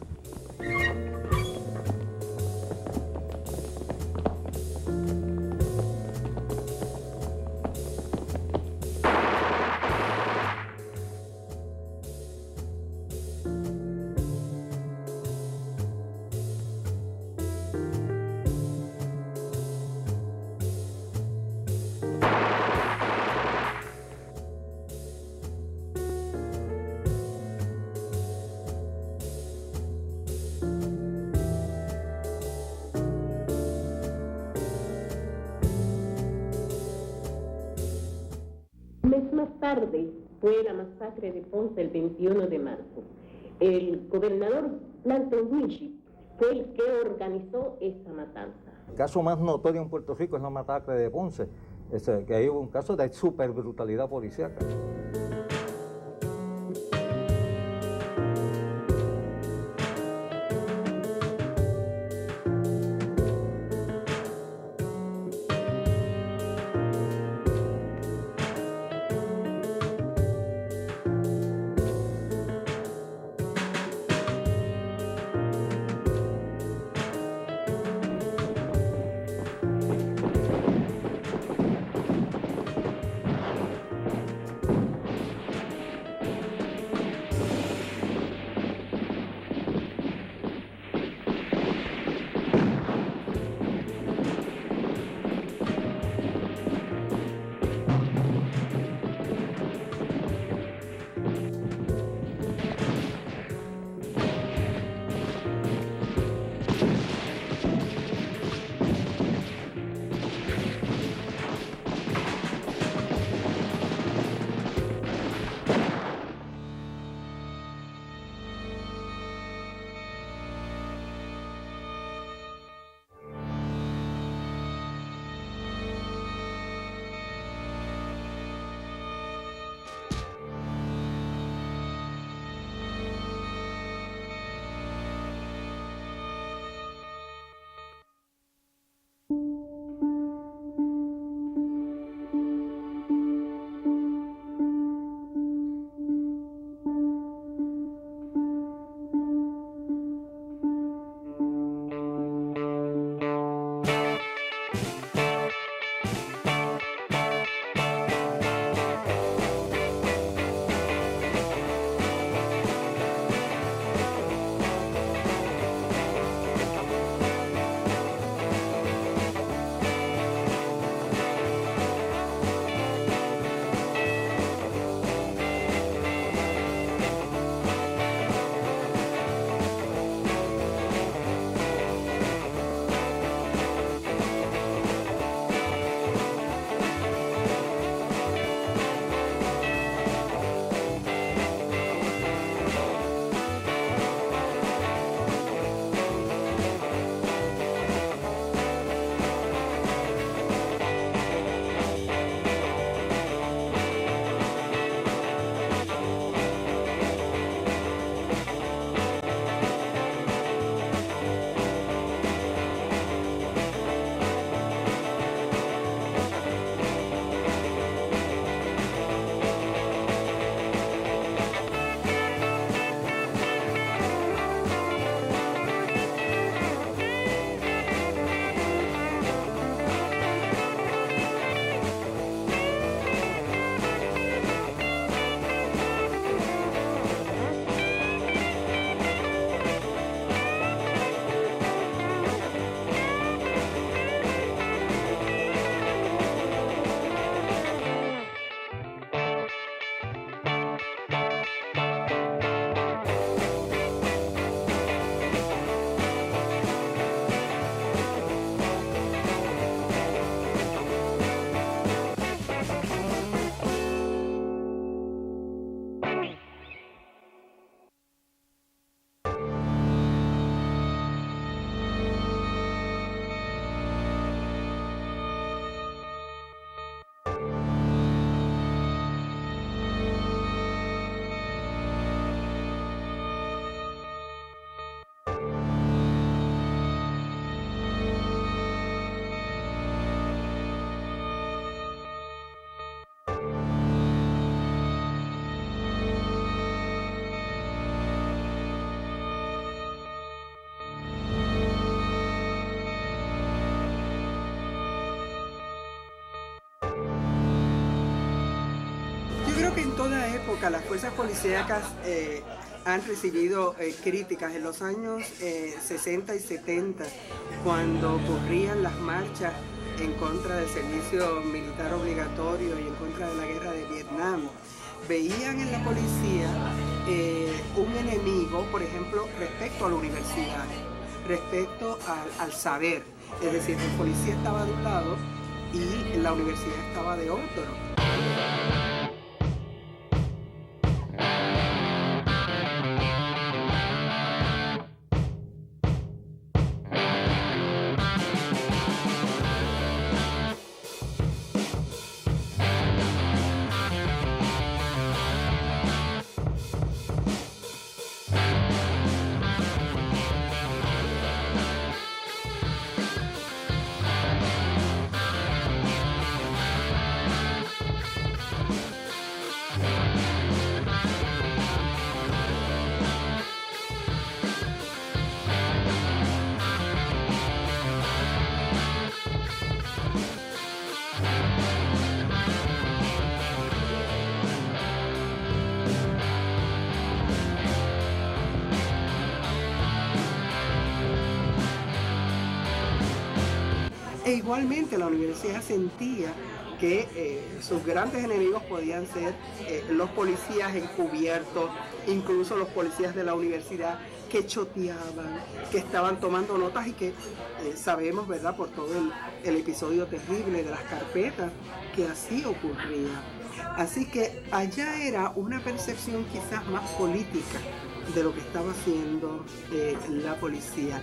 Un mes más tarde fue la masacre de Ponce el 21 de marzo. El gobernador Planton Winship fue el que organizó esa matanza. El caso más notorio en Puerto Rico es la masacre de Ponce, que ahí hubo un caso de super brutalidad policíaca. que en toda época las fuerzas policíacas han recibido críticas. En los años 60 y 70, cuando ocurrían las marchas en contra del servicio militar obligatorio y en contra de la guerra de Vietnam, veían en la policía un enemigo, por ejemplo, respecto a la universidad, respecto al saber. Es decir, el policía estaba de un lado y la universidad estaba de otro. E igualmente la universidad sentía que sus grandes enemigos podían ser los policías encubiertos, incluso los policías de la universidad que choteaban, que estaban tomando notas y que sabemos, ¿verdad?, por todo el episodio terrible de las carpetas, que así ocurría. Así que allá era una percepción quizás más política de lo que estaba haciendo la policía.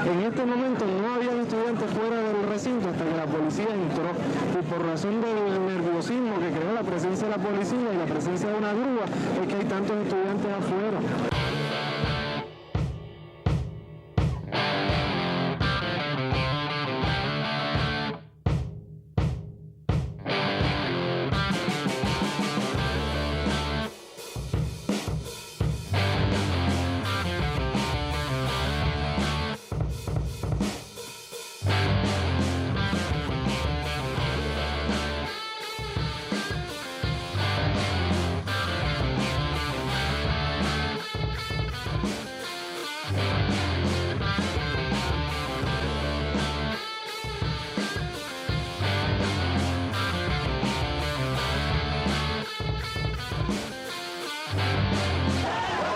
En este momento no había estudiantes fuera del recinto hasta que la policía entró, y por razón del nerviosismo que creó la presencia de la policía y la presencia de una grúa es que hay tantos estudiantes afuera.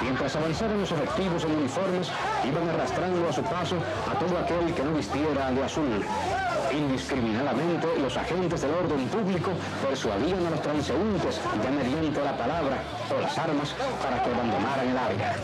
Mientras avanzaron los efectivos en uniformes, iban arrastrando a su paso a todo aquel que no vistiera de azul. Indiscriminadamente, los agentes del orden público persuadían a los transeúntes, ya mediante la palabra o las armas, para que abandonaran el área.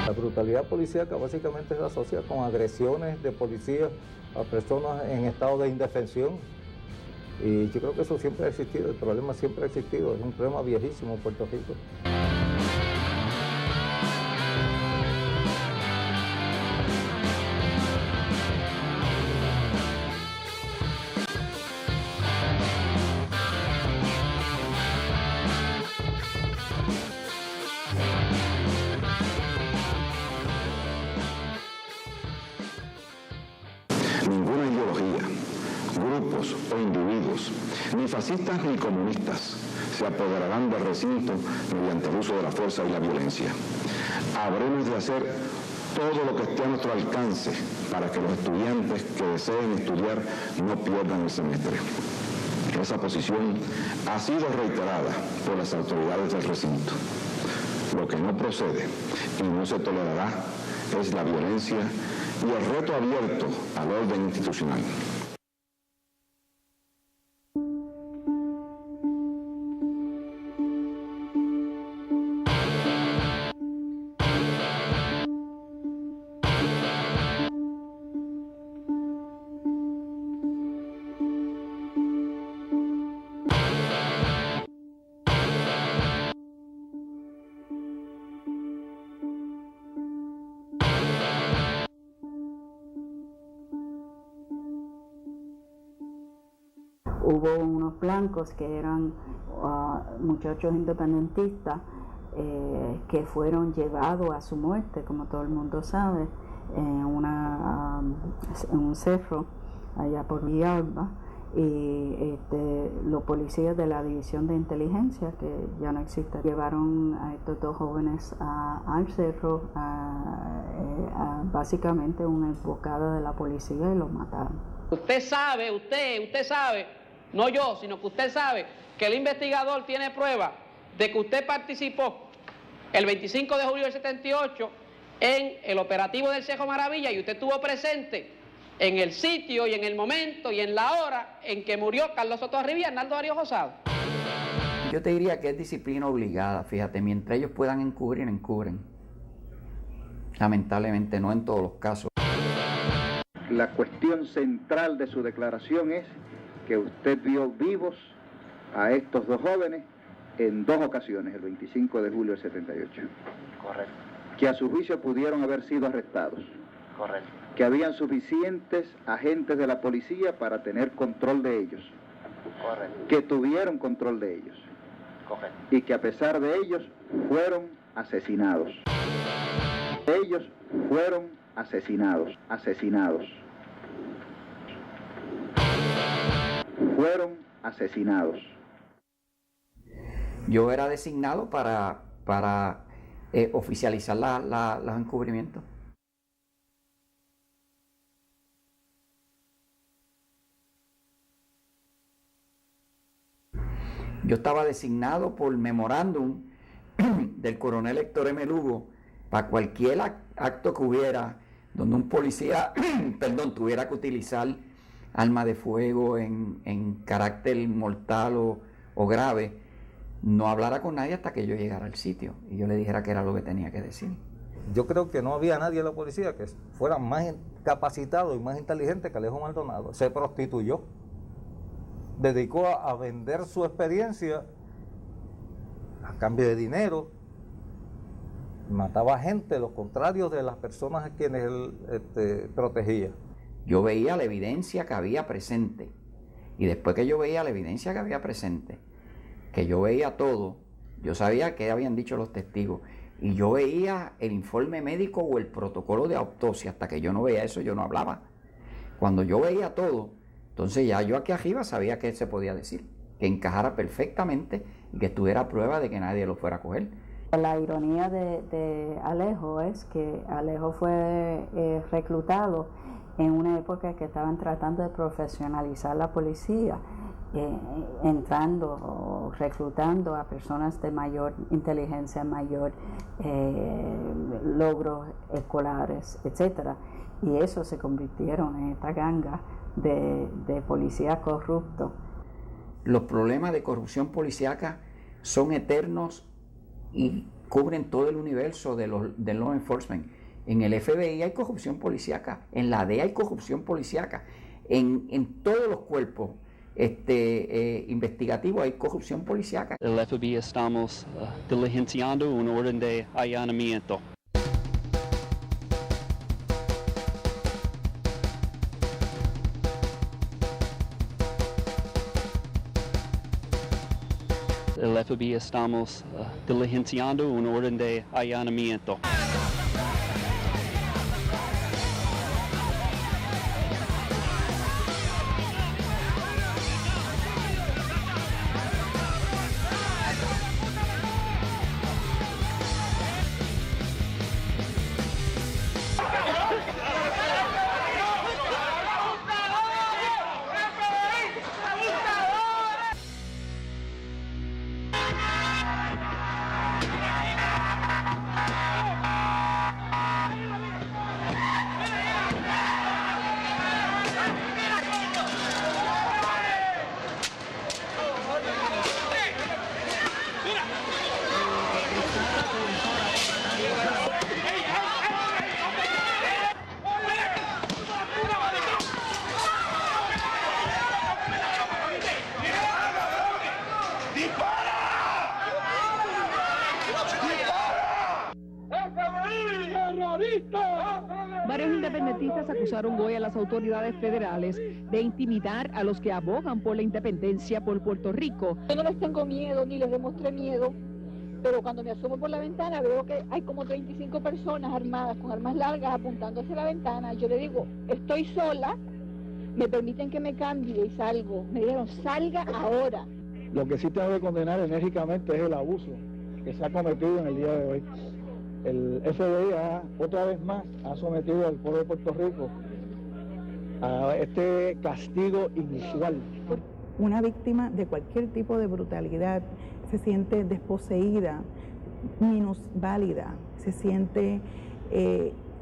La brutalidad policíaca básicamente se asocia con agresiones de policías a personas en estado de indefensión. Y yo creo que eso siempre ha existido, el problema siempre ha existido, es un problema viejísimo en Puerto Rico. Ninguna ideología, grupos o individuos, ni fascistas ni comunistas, se apoderarán del recinto mediante el uso de la fuerza y la violencia. Habremos de hacer todo lo que esté a nuestro alcance para que los estudiantes que deseen estudiar no pierdan el semestre. Esa posición ha sido reiterada por las autoridades del recinto. Lo que no procede y no se tolerará es la violencia y el reto abierto al orden institucional. Hubo unos blancos que eran muchachos independentistas que fueron llevados a su muerte, como todo el mundo sabe, en un cerro allá por Villalba, y los policías de la división de inteligencia, que ya no existe, llevaron a estos dos jóvenes al cerro, básicamente una emboscada de la policía, y los mataron. Usted sabe, no yo, sino que usted sabe que el investigador tiene prueba de que usted participó el 25 de julio del 78 en el operativo del Cejo Maravilla, y usted estuvo presente en el sitio y en el momento y en la hora en que murió Carlos Soto Arribí y Arnaldo Darío Rosado. Yo te diría que es disciplina obligada, fíjate, mientras ellos puedan encubrir, encubren. Lamentablemente no en todos los casos. La cuestión central de su declaración es que usted vio vivos a estos dos jóvenes en dos ocasiones, el 25 de julio del 78. Correcto. Que a su juicio pudieron haber sido arrestados. Correcto. Que habían suficientes agentes de la policía para tener control de ellos. Correcto. Que tuvieron control de ellos. Correcto. Y que a pesar de ellos fueron asesinados. Ellos fueron asesinados. Fueron asesinados. Yo era designado para oficializar los encubrimientos. Yo estaba designado por memorándum del coronel Héctor M. Lugo para cualquier acto que hubiera donde un policía tuviera que utilizar arma de fuego en carácter mortal o grave, no hablara con nadie hasta que yo llegara al sitio y yo le dijera que era lo que tenía que decir. Yo creo que no había nadie en la policía que fuera más capacitado y más inteligente que Alejo Maldonado. Se prostituyó, dedicó a vender su experiencia a cambio de dinero, mataba gente, los contrarios de las personas a quienes él protegía. Yo veía la evidencia que había presente, y después que yo veía la evidencia que había presente, que yo veía todo, yo sabía qué habían dicho los testigos, y yo veía el informe médico o el protocolo de autopsia. Hasta que yo no veía eso, yo no hablaba. Cuando yo veía todo, entonces ya yo aquí arriba sabía qué se podía decir, que encajara perfectamente y que estuviera prueba de que nadie lo fuera a coger. La ironía de Alejo es que Alejo fue reclutado en una época que estaban tratando de profesionalizar la policía, entrando o reclutando a personas de mayor inteligencia, mayor logros escolares, etcétera, y eso se convirtieron en esta ganga de policía corrupto. Los problemas de corrupción policíaca son eternos y cubren todo el universo del law enforcement. En el FBI hay corrupción policíaca, en la DEA hay corrupción policíaca, en todos los cuerpos investigativos hay corrupción policíaca. El FBI estamos diligenciando una orden de allanamiento. El FBI estamos diligenciando una orden de allanamiento. Varios independentistas acusaron hoy a las autoridades federales de intimidar a los que abogan por la independencia por Puerto Rico. Yo no les tengo miedo ni les demostré miedo, pero cuando me asomo por la ventana veo que hay como 35 personas armadas con armas largas apuntando hacia la ventana. Yo le digo, estoy sola, me permiten que me cambie y salgo. Me dijeron, salga ahora. Lo que sí tengo que condenar enérgicamente es el abuso que se ha cometido en el día de hoy. El FBI otra vez más ha sometido al pueblo de Puerto Rico a este castigo inusual. Una víctima de cualquier tipo de brutalidad se siente desposeída, minusválida, se siente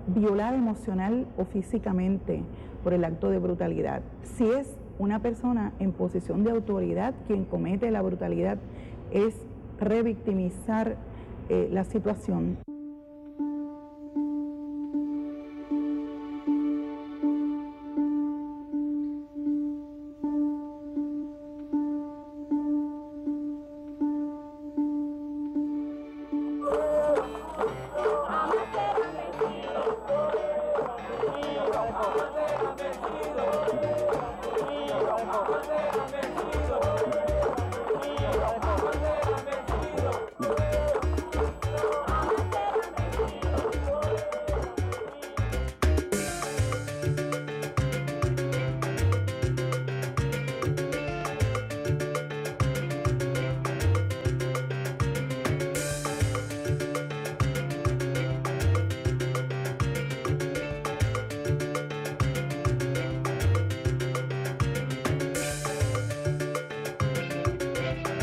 violada emocional o físicamente por el acto de brutalidad. Si es una persona en posición de autoridad quien comete la brutalidad, es revictimizar la situación.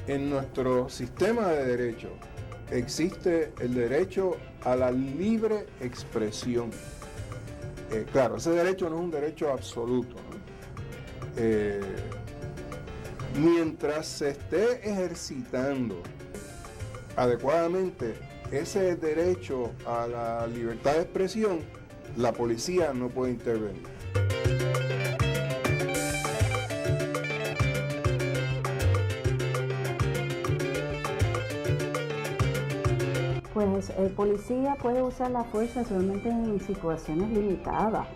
En nuestro sistema de derecho existe el derecho a la libre expresión. Claro, ese derecho no es un derecho absoluto, ¿no? Mientras se esté ejercitando adecuadamente ese derecho a la libertad de expresión, la policía no puede intervenir. Pues el policía puede usar la fuerza solamente en situaciones limitadas,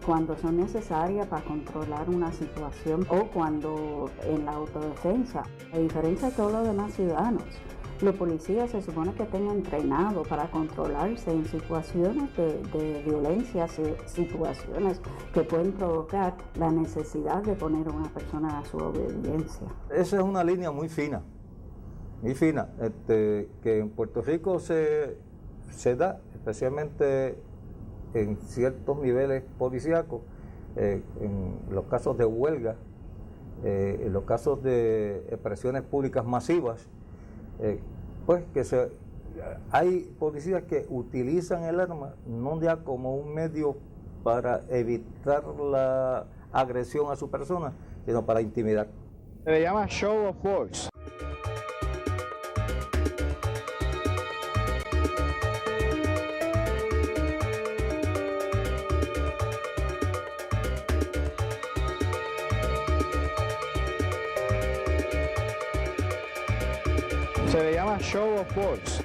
cuando son necesarias para controlar una situación o cuando en la autodefensa. A diferencia de todos los demás ciudadanos, los policías se supone que estén entrenados para controlarse en situaciones de violencia, situaciones que pueden provocar la necesidad de poner a una persona a su obediencia. Esa es una línea muy fina, que en Puerto Rico se da, especialmente en ciertos niveles policíacos, en los casos de huelga, en los casos de expresiones públicas masivas, hay policías que utilizan el arma no ya como un medio para evitar la agresión a su persona, sino para intimidar. Se le llama show of force. Se le llama Show of Force.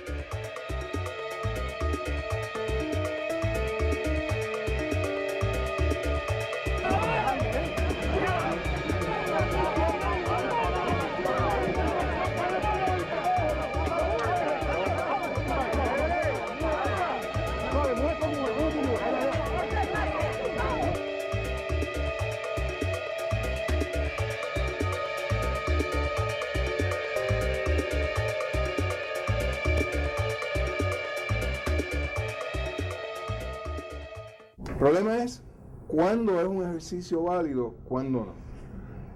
El problema es cuándo es un ejercicio válido, cuándo no.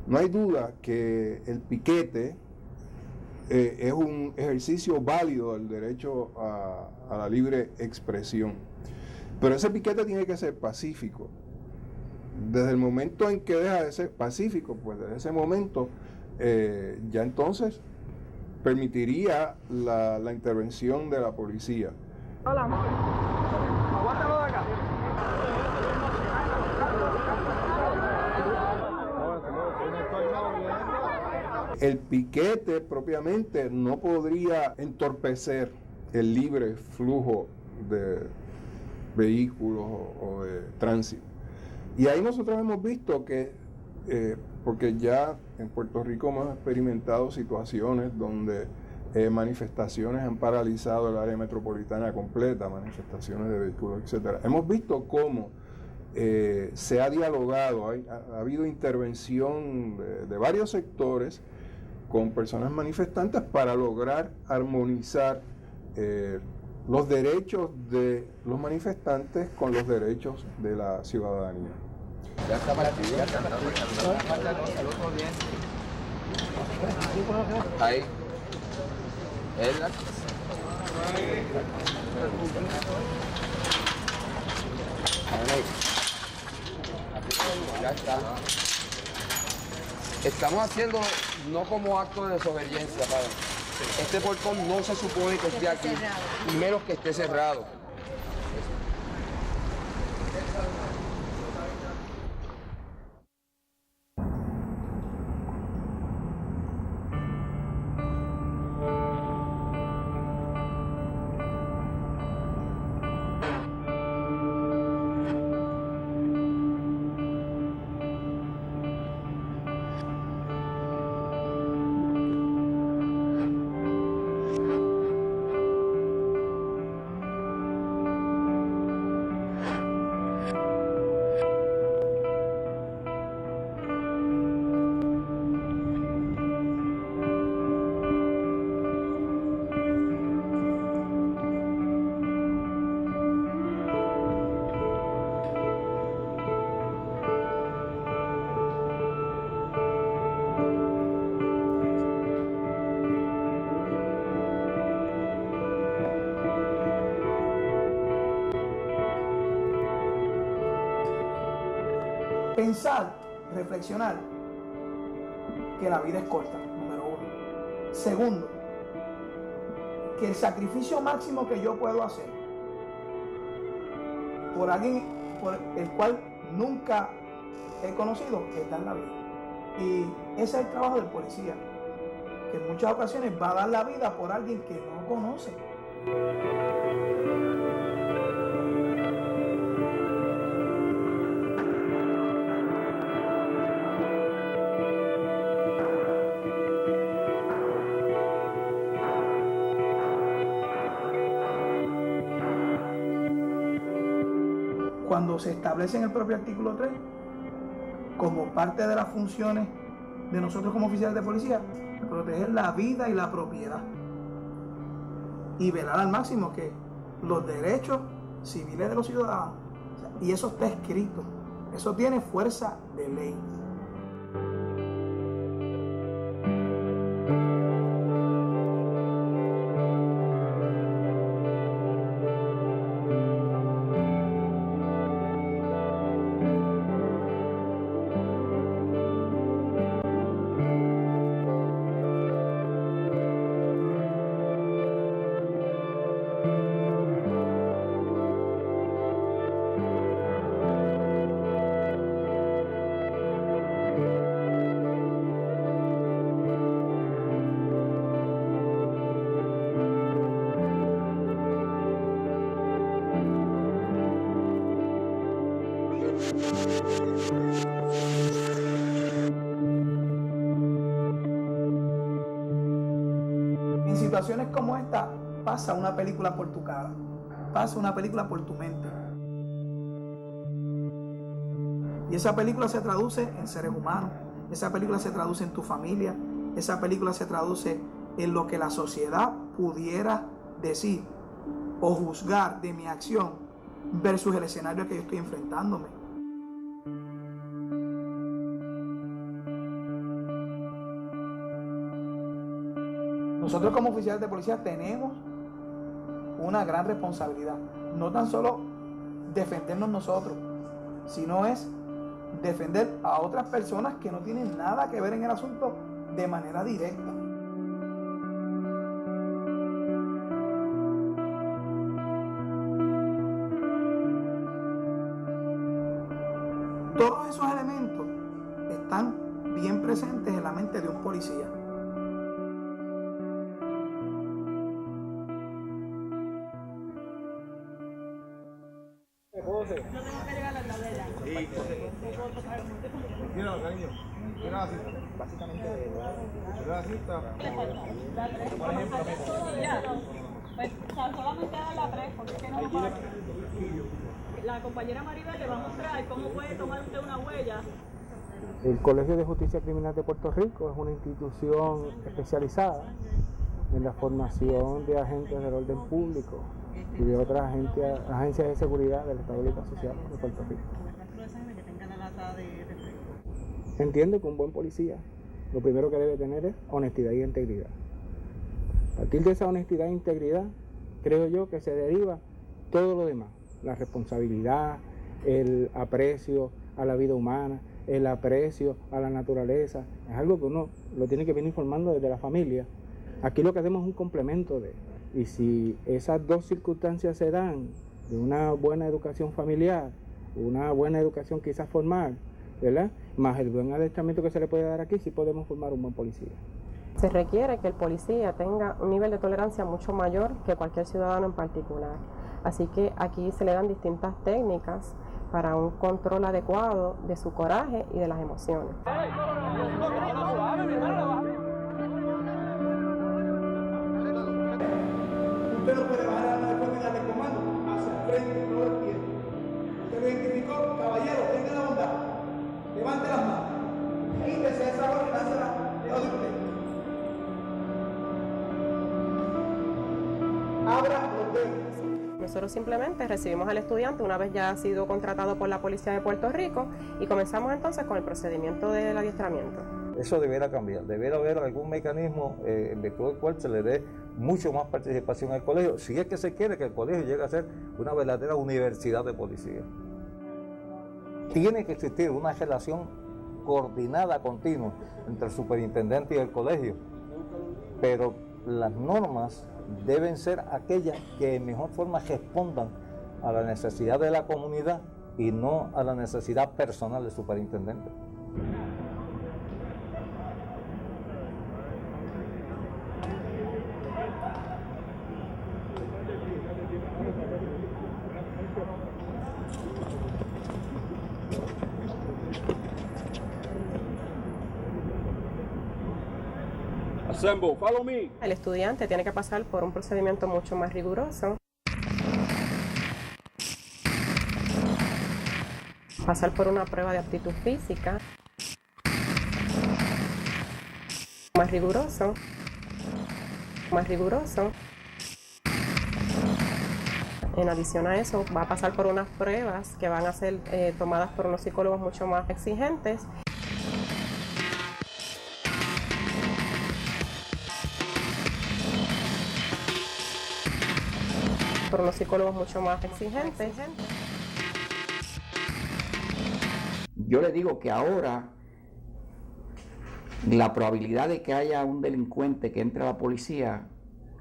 No hay duda que el piquete es un ejercicio válido del derecho a la libre expresión. Pero ese piquete tiene que ser pacífico. Desde el momento en que deja de ser pacífico, pues desde ese momento ya entonces permitiría la intervención de la policía. Hola, amor. Aguántalo de acá. El piquete propiamente no podría entorpecer el libre flujo de vehículos o de tránsito. Y ahí nosotros hemos visto que, porque ya en Puerto Rico hemos experimentado situaciones donde manifestaciones han paralizado el área metropolitana completa, manifestaciones de vehículos, etc. Hemos visto cómo se ha dialogado, ha habido intervención de varios sectores con personas manifestantes para lograr armonizar los derechos de los manifestantes con los derechos de la ciudadanía. Ya está para ti, ya está para ti. Ahí. Ya está. Estamos haciendo no como acto de desobediencia, padre. Este portón no se supone que esté aquí, y menos que esté cerrado. Pensar, reflexionar que la vida es corta, número uno. Segundo, que el sacrificio máximo que yo puedo hacer por alguien por el cual nunca he conocido es dar la vida. Y ese es el trabajo del policía, que en muchas ocasiones va a dar la vida por alguien que no conoce. Cuando se establece en el propio artículo 3, como parte de las funciones de nosotros como oficiales de policía, proteger la vida y la propiedad y velar al máximo que los derechos civiles de los ciudadanos, y eso está escrito, eso tiene fuerza de ley. En situaciones como esta, pasa una película por tu cara, pasa una película por tu mente. Y esa película se traduce en seres humanos, esa película se traduce en tu familia, esa película se traduce en lo que la sociedad pudiera decir o juzgar de mi acción versus el escenario que yo estoy enfrentándome. Nosotros como oficiales de policía tenemos una gran responsabilidad, no tan solo defendernos nosotros, sino es defender a otras personas que no tienen nada que ver en el asunto de manera directa. Todos esos elementos están bien presentes en la mente de un policía. No tengo que llegar a la tablera. Sí. Mira, cariño. Mira, básicamente, la cita. Por ejemplo, pues solamente dar la 3, porque es que no nos va a... La compañera Maribel le va a mostrar cómo puede tomar usted una huella. El Colegio de Justicia Criminal de Puerto Rico es una institución especializada en la formación de agentes del orden público y de otras agencias de seguridad del Estado Libre Asociado de Puerto Rico. Entiendo que un buen policía lo primero que debe tener es honestidad y integridad. A partir de esa honestidad e integridad, creo yo que se deriva todo lo demás, la responsabilidad, el aprecio a la vida humana, el aprecio a la naturaleza. Es algo que uno lo tiene que venir formando desde la familia. Aquí lo que hacemos es un complemento de... Y si esas dos circunstancias se dan, de una buena educación familiar, una buena educación quizás formal, ¿verdad?, más el buen adiestramiento que se le puede dar aquí, sí podemos formar un buen policía. Se requiere que el policía tenga un nivel de tolerancia mucho mayor que cualquier ciudadano en particular. Así que aquí se le dan distintas técnicas para un control adecuado de su coraje y de las emociones. Usted no puede bajar la mano de comando hacia el frente todo el tiempo. Usted lo identificó, caballero, tenga la bondad, levante las manos, quítese esa orden y lánzala debajo de usted. Abra los dedos. Nosotros simplemente recibimos al estudiante una vez ya ha sido contratado por la Policía de Puerto Rico y comenzamos entonces con el procedimiento del adiestramiento. Eso deberá cambiar, deberá haber algún mecanismo en virtud del cual se le dé mucho más participación al colegio, si es que se quiere que el colegio llegue a ser una verdadera universidad de policía. Tiene que existir una relación coordinada, continua, entre el superintendente y el colegio, pero las normas deben ser aquellas que en mejor forma respondan a la necesidad de la comunidad y no a la necesidad personal del superintendente. Assemble, follow me. El estudiante tiene que pasar por un procedimiento mucho más riguroso. Pasar por una prueba de aptitud física. Más riguroso. Más riguroso. En adición a eso, va a pasar por unas pruebas que van a ser tomadas por unos psicólogos mucho más exigentes. Por unos psicólogos mucho más exigentes. Yo le digo que ahora la probabilidad de que haya un delincuente que entre a la policía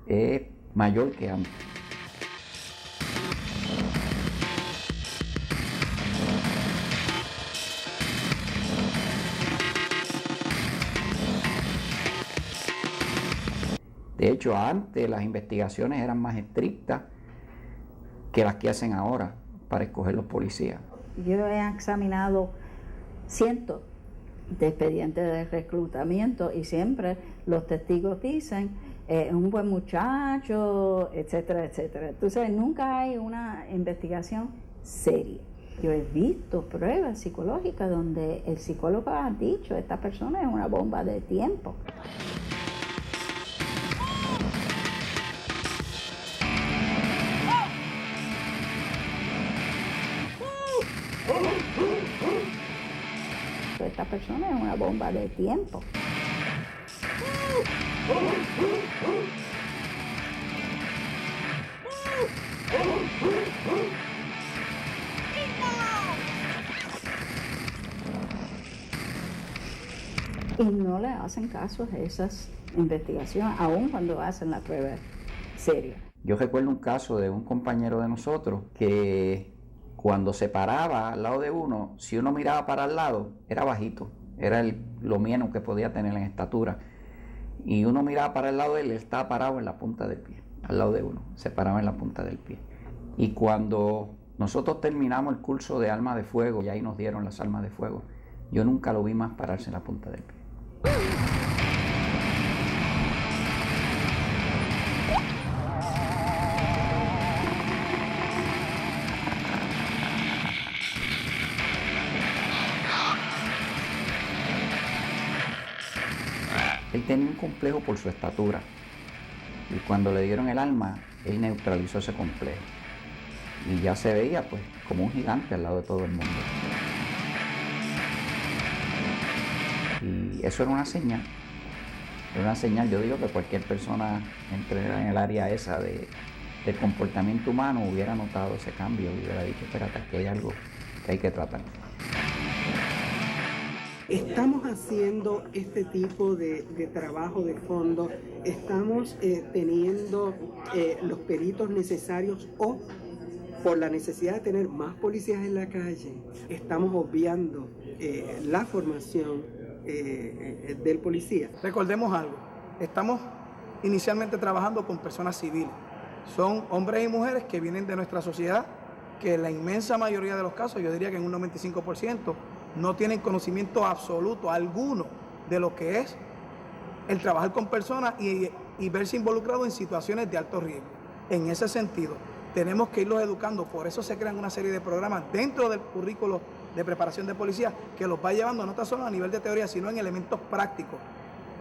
es mayor que antes. De hecho, antes las investigaciones eran más estrictas que las que hacen ahora para escoger los policías. Yo he examinado cientos de expedientes de reclutamiento y siempre los testigos dicen un buen muchacho, etcétera, etcétera. Entonces nunca hay una investigación seria. Yo he visto pruebas psicológicas donde el psicólogo ha dicho esta persona es una bomba de tiempo. Esta persona es una bomba de tiempo. Y no le hacen caso a esas investigaciones, aun cuando hacen la prueba seria. Yo recuerdo un caso de un compañero de nosotros que cuando se paraba al lado de uno, si uno miraba para el lado, era bajito, era lo menos que podía tener en estatura. Y uno miraba para el lado de él estaba parado en la punta del pie, al lado de uno, se paraba en la punta del pie. Y cuando nosotros terminamos el curso de armas de fuego, y ahí nos dieron las armas de fuego, yo nunca lo vi más pararse en la punta del pie. Él tenía un complejo por su estatura y cuando le dieron el arma, él neutralizó ese complejo y ya se veía pues como un gigante al lado de todo el mundo. Y eso era una señal, yo digo que cualquier persona entre en el área esa del comportamiento humano hubiera notado ese cambio y hubiera dicho, espérate, aquí hay algo que hay que tratar. Estamos haciendo este tipo de trabajo de fondo, estamos teniendo los peritos necesarios o por la necesidad de tener más policías en la calle, estamos obviando la formación del policía. Recordemos algo, estamos inicialmente trabajando con personas civiles, son hombres y mujeres que vienen de nuestra sociedad, que la inmensa mayoría de los casos, yo diría que en un 95%, no tienen conocimiento absoluto alguno de lo que es el trabajar con personas y verse involucrado en situaciones de alto riesgo. En ese sentido, tenemos que irlos educando, por eso se crean una serie de programas dentro del currículo de preparación de policía que los va llevando no tan solo a nivel de teoría, sino en elementos prácticos.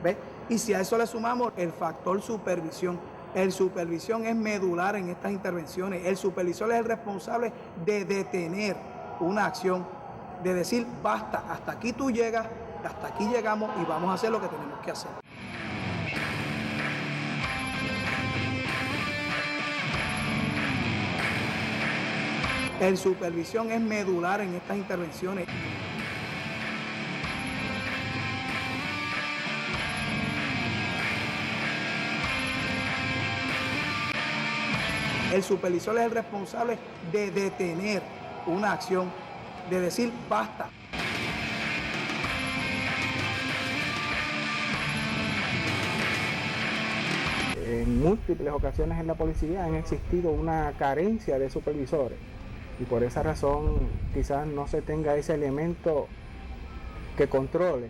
¿Ves? Y si a eso le sumamos el factor supervisión, el supervisión es medular en estas intervenciones, el supervisor es el responsable de detener una acción, de decir, basta, hasta aquí tú llegas, hasta aquí llegamos y vamos a hacer lo que tenemos que hacer. El supervisión es medular en estas intervenciones. El supervisor es el responsable de detener una acción, de decir basta. En múltiples ocasiones en la policía han existido una carencia de supervisores y por esa razón quizás no se tenga ese elemento que controle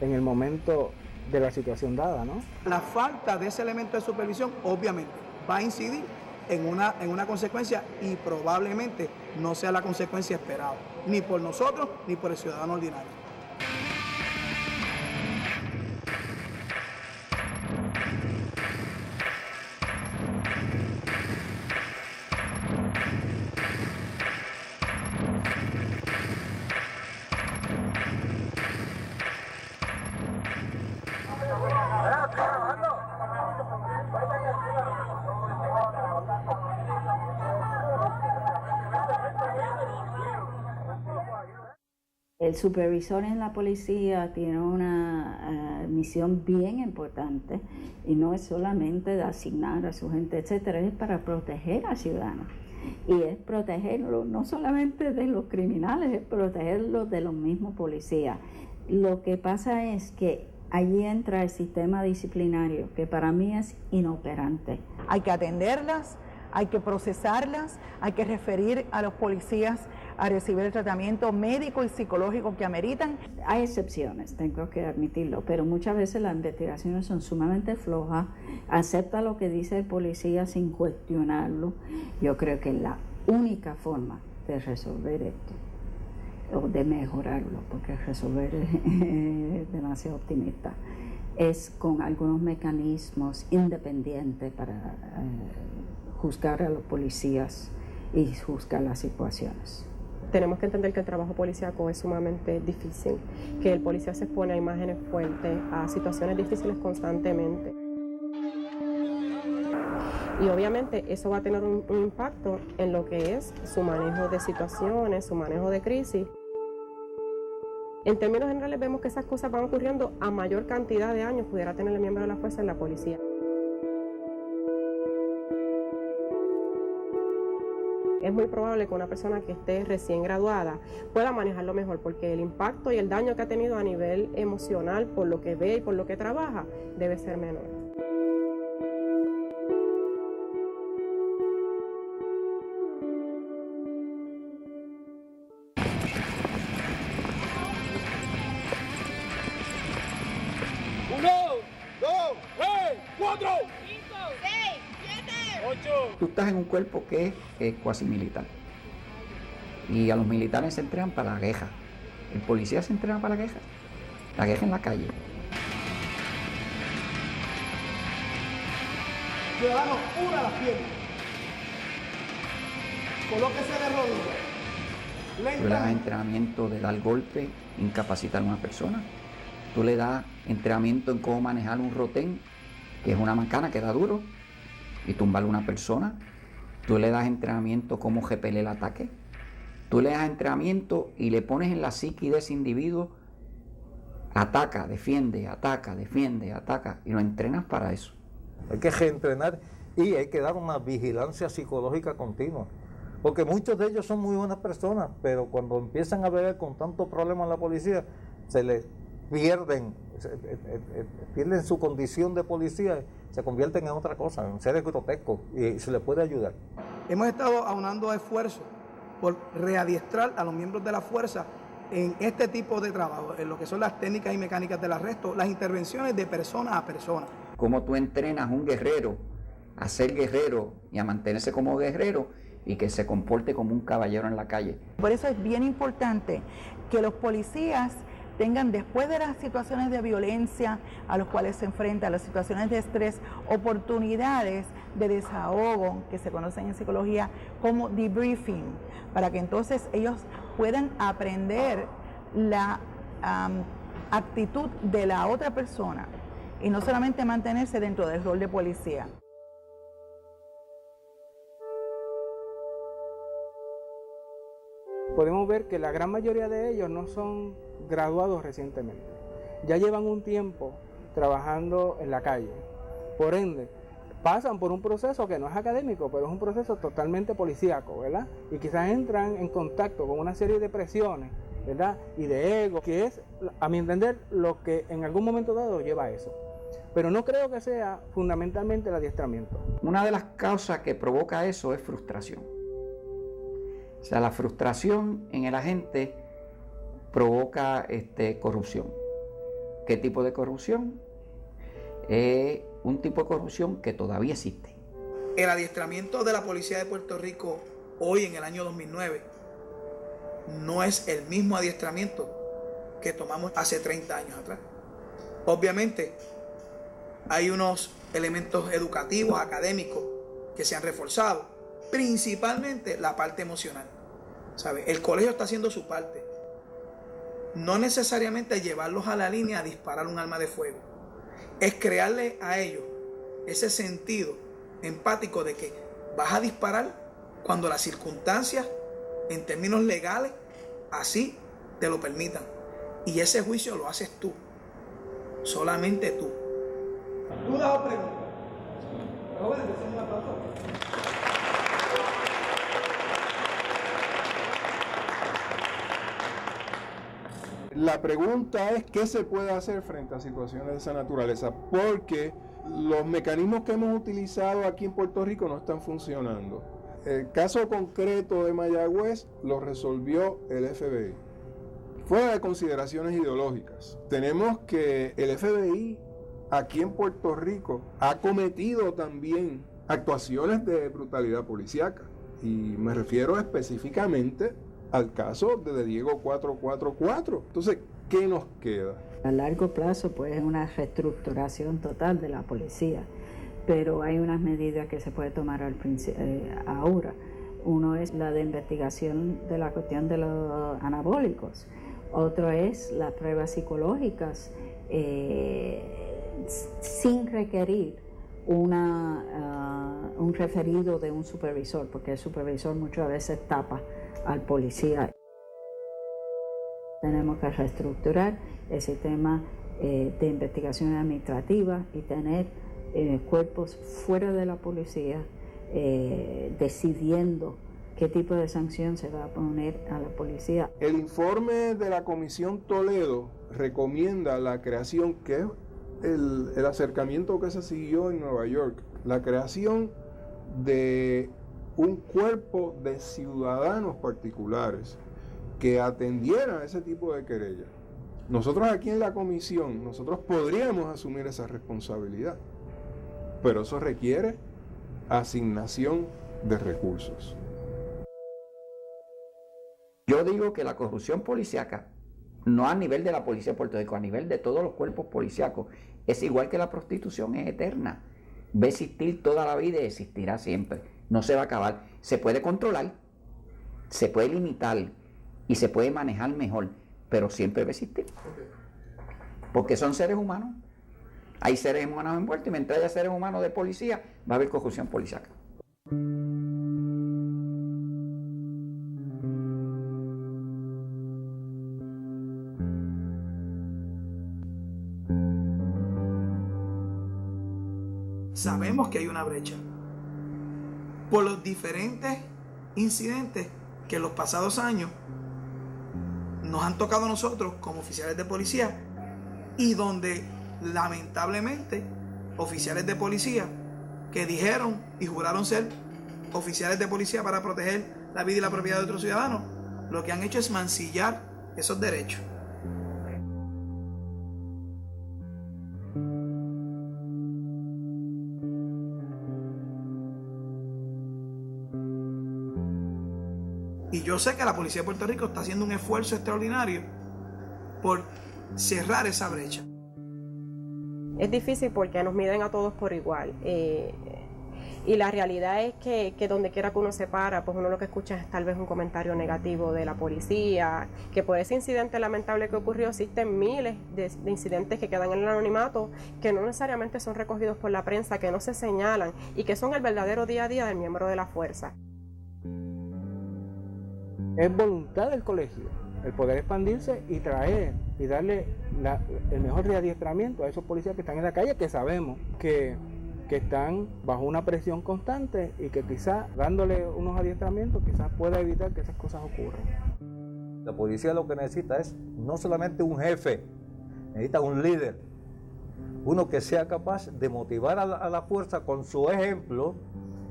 en el momento de la situación dada, ¿no? La falta de ese elemento de supervisión obviamente va a incidir en una consecuencia y probablemente no sea la consecuencia esperada, ni por nosotros ni por el ciudadano ordinario. El supervisor en la policía tiene una misión bien importante y no es solamente de asignar a su gente, etcétera, es para proteger al ciudadano. Y es protegerlo no solamente de los criminales, es protegerlo de los mismos policías. Lo que pasa es que allí entra el sistema disciplinario, que para mí es inoperante. Hay que atenderlas, hay que procesarlas, hay que referir a los policías a recibir el tratamiento médico y psicológico que ameritan. Hay excepciones, tengo que admitirlo, pero muchas veces las investigaciones son sumamente flojas. Acepta lo que dice el policía sin cuestionarlo. Yo creo que la única forma de resolver esto, o de mejorarlo, porque resolver es demasiado optimista, es con algunos mecanismos independientes para juzgar a los policías y juzgar las situaciones. Tenemos que entender que el trabajo policíaco es sumamente difícil, que el policía se expone a imágenes fuertes, a situaciones difíciles constantemente. Y obviamente eso va a tener un impacto en lo que es su manejo de situaciones, su manejo de crisis. En términos generales vemos que esas cosas van ocurriendo a mayor cantidad de años pudiera tener el miembro de la fuerza en la policía. Es muy probable que una persona que esté recién graduada pueda manejarlo mejor porque el impacto y el daño que ha tenido a nivel emocional por lo que ve y por lo que trabaja debe ser menor. Tú estás en un cuerpo que es cuasi militar. Y a los militares se entrenan para la guerra. El policía se entrena para la guerra. La guerra en la calle. Ciudadano, una las piernas. Colóquese de rodillas. Tú le das entrenamiento de dar golpe, incapacitar a una persona. Tú le das entrenamiento en cómo manejar un rotén, que es una macana que da duro, y tumbar a una persona. Tú le das entrenamiento cómo repeler el ataque. Tú le das entrenamiento y le pones en la psique de ese individuo, ataca, defiende, ataca, y lo entrenas para eso. Hay que reentrenar y hay que dar una vigilancia psicológica continua. Porque muchos de ellos son muy buenas personas, pero cuando empiezan a ver con tantos problemas en la policía, se les pierden su condición de policía, se convierten en otra cosa, en seres grotescos, y se les puede ayudar. Hemos estado aunando esfuerzos por readiestrar a los miembros de la fuerza en este tipo de trabajo, en lo que son las técnicas y mecánicas del arresto, las intervenciones de persona a persona. Cómo tú entrenas a un guerrero a ser guerrero y a mantenerse como guerrero y que se comporte como un caballero en la calle. Por eso es bien importante que los policías tengan, después de las situaciones de violencia a los cuales se enfrentan, las situaciones de estrés, oportunidades de desahogo que se conocen en psicología como debriefing, para que entonces ellos puedan aprender la actitud de la otra persona y no solamente mantenerse dentro del rol de policía. Podemos ver que la gran mayoría de ellos no son graduados recientemente. Ya llevan un tiempo trabajando en la calle. Por ende, pasan por un proceso que no es académico, pero es un proceso totalmente policíaco, ¿verdad? Y quizás entran en contacto con una serie de presiones, ¿verdad? Y de ego, que es, a mi entender, lo que en algún momento dado lleva a eso. Pero no creo que sea fundamentalmente el adiestramiento. Una de las causas que provoca eso es frustración. O sea, la frustración en el agente provoca corrupción. ¿Qué tipo de corrupción? Un tipo de corrupción que todavía existe. El adiestramiento de la Policía de Puerto Rico hoy en el año 2009 no es el mismo adiestramiento que tomamos hace 30 años atrás. Obviamente hay unos elementos educativos, académicos que se han reforzado, principalmente la parte emocional. ¿Sabe? El colegio está haciendo su parte. No necesariamente llevarlos a la línea a disparar un arma de fuego. Es crearle a ellos ese sentido empático de que vas a disparar cuando las circunstancias, en términos legales, así te lo permitan. Y ese juicio lo haces tú. Solamente tú. ¿Dudas o preguntas? Jóvenes, hacemos un aplauso. La pregunta es qué se puede hacer frente a situaciones de esa naturaleza, porque los mecanismos que hemos utilizado aquí en Puerto Rico no están funcionando. el caso concreto de Mayagüez lo resolvió el FBI. Fuera de consideraciones ideológicas, tenemos que el FBI aquí en Puerto Rico ha cometido también actuaciones de brutalidad policíaca. Y me refiero específicamente al caso de Diego 444. Entonces, ¿qué nos queda? A largo plazo, pues, es una reestructuración total de la policía, pero hay unas medidas que se puede tomar ahora. Uno es la de investigación de la cuestión de los anabólicos. Otro es las pruebas psicológicas sin requerir un referido de un supervisor, porque el supervisor muchas veces tapa al policía. Tenemos que reestructurar el sistema de investigación administrativa y tener cuerpos fuera de la policía decidiendo qué tipo de sanción se va a poner a la policía. El informe de la Comisión Toledo recomienda la creación, que es el acercamiento que se siguió en Nueva York, la creación de un cuerpo de ciudadanos particulares que atendieran ese tipo de querellas. Nosotros aquí en la comisión, nosotros podríamos asumir esa responsabilidad, pero eso requiere asignación de recursos. Yo digo que la corrupción policíaca, no a nivel de la policía de Puerto Rico, a nivel de todos los cuerpos policíacos, es igual que la prostitución, es eterna. Va a existir toda la vida y existirá siempre. No se va a acabar. Se puede controlar, se puede limitar y se puede manejar mejor, pero siempre va a existir. Porque son seres humanos. Hay seres humanos envueltos y mientras haya seres humanos de policía, va a haber corrupción policíaca. Sabemos que hay una brecha por los diferentes incidentes que en los pasados años nos han tocado a nosotros como oficiales de policía y donde lamentablemente oficiales de policía que dijeron y juraron ser oficiales de policía para proteger la vida y la propiedad de otros ciudadanos, lo que han hecho es mancillar esos derechos. Y yo sé que la Policía de Puerto Rico está haciendo un esfuerzo extraordinario por cerrar esa brecha. Es difícil porque nos miden a todos por igual. Y la realidad es que donde quiera que uno se para, pues uno lo que escucha es tal vez un comentario negativo de la policía, que por ese incidente lamentable que ocurrió existen miles de incidentes que quedan en el anonimato, que no necesariamente son recogidos por la prensa, que no se señalan y que son el verdadero día a día del miembro de la fuerza. Es voluntad del colegio el poder expandirse y traer y darle el mejor readiestramiento a esos policías que están en la calle, que sabemos que están bajo una presión constante y que quizás dándole unos adiestramientos quizás pueda evitar que esas cosas ocurran. La policía lo que necesita es no solamente un jefe, necesita un líder, uno que sea capaz de motivar a la fuerza con su ejemplo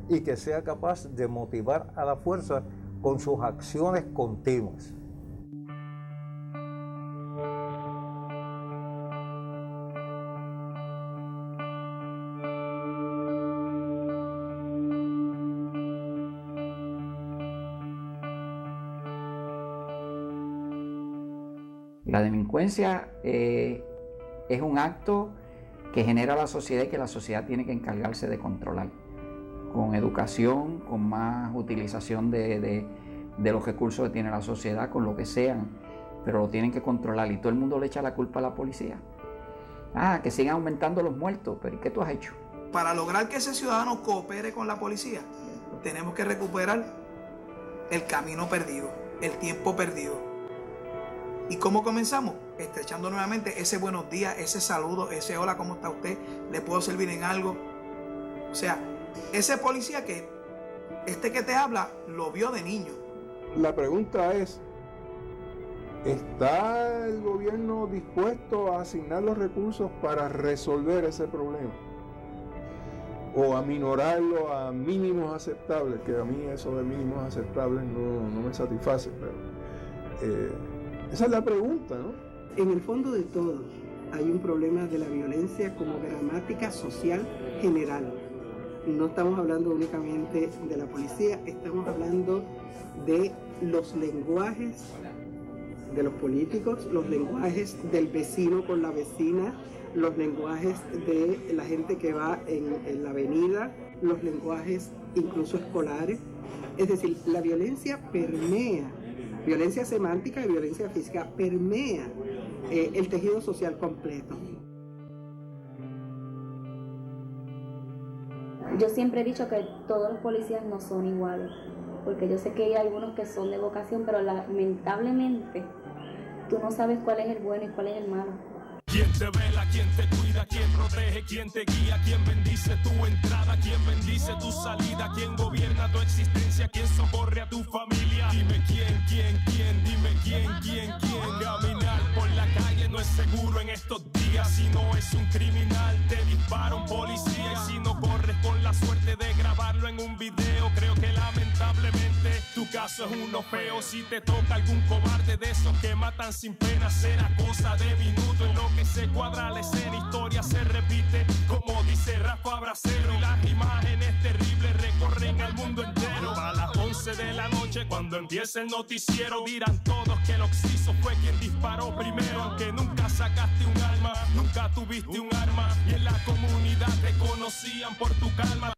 y que sea capaz de motivar a la fuerza con sus acciones continuas. La delincuencia es un acto que genera la sociedad y que la sociedad tiene que encargarse de controlar. Con educación, con más utilización de los recursos que tiene la sociedad, con lo que sean, pero lo tienen que controlar y todo el mundo le echa la culpa a la policía. Que sigan aumentando los muertos, pero ¿y qué tú has hecho? Para lograr que ese ciudadano coopere con la policía, tenemos que recuperar el camino perdido, el tiempo perdido. ¿Y cómo comenzamos? Estrechando nuevamente ese buenos días, ese saludo, ese hola, ¿cómo está usted? ¿Le puedo servir en algo? O sea, ese policía que te habla, lo vio de niño. La pregunta es, ¿está el gobierno dispuesto a asignar los recursos para resolver ese problema? o aminorarlo a mínimos aceptables, que a mí eso de mínimos aceptables no me satisface, pero esa es la pregunta, ¿no? En el fondo de todo hay un problema de la violencia como gramática social general. No estamos hablando únicamente de la policía, estamos hablando de los lenguajes de los políticos, los lenguajes del vecino con la vecina, los lenguajes de la gente que va en la avenida, los lenguajes incluso escolares. Es decir, la violencia permea, violencia semántica y violencia física permea el tejido social completo. Yo siempre he dicho que todos los policías no son iguales, porque yo sé que hay algunos que son de vocación, pero lamentablemente tú no sabes cuál es el bueno y cuál es el malo. Quien te vela, quien te cuida, quien protege, quien te guía, quien bendice tu entrada, quien bendice tu salida, quien gobierna tu existencia, quien socorre a tu familia. Dime quién, dime quién. Caminar por la calle no es seguro en estos días. Si no es un criminal, te dispara un policía. Y si no corres con la suerte de grabarlo en un video, creo que lamentablemente tu caso es uno feo. Si te toca algún cobarde de esos que matan sin pena, será cosa de minutos en lo que se cuadra la escena. Historia se repite, como dice Rafa Bracero, y las imágenes terribles recorren al mundo entero. A las 11 de la noche, cuando empiece el noticiero, dirán todos que el Oxiso fue quien disparó primero. Aunque nunca sacaste un arma, nunca tuviste un arma, y en la comunidad te conocían por tu calma.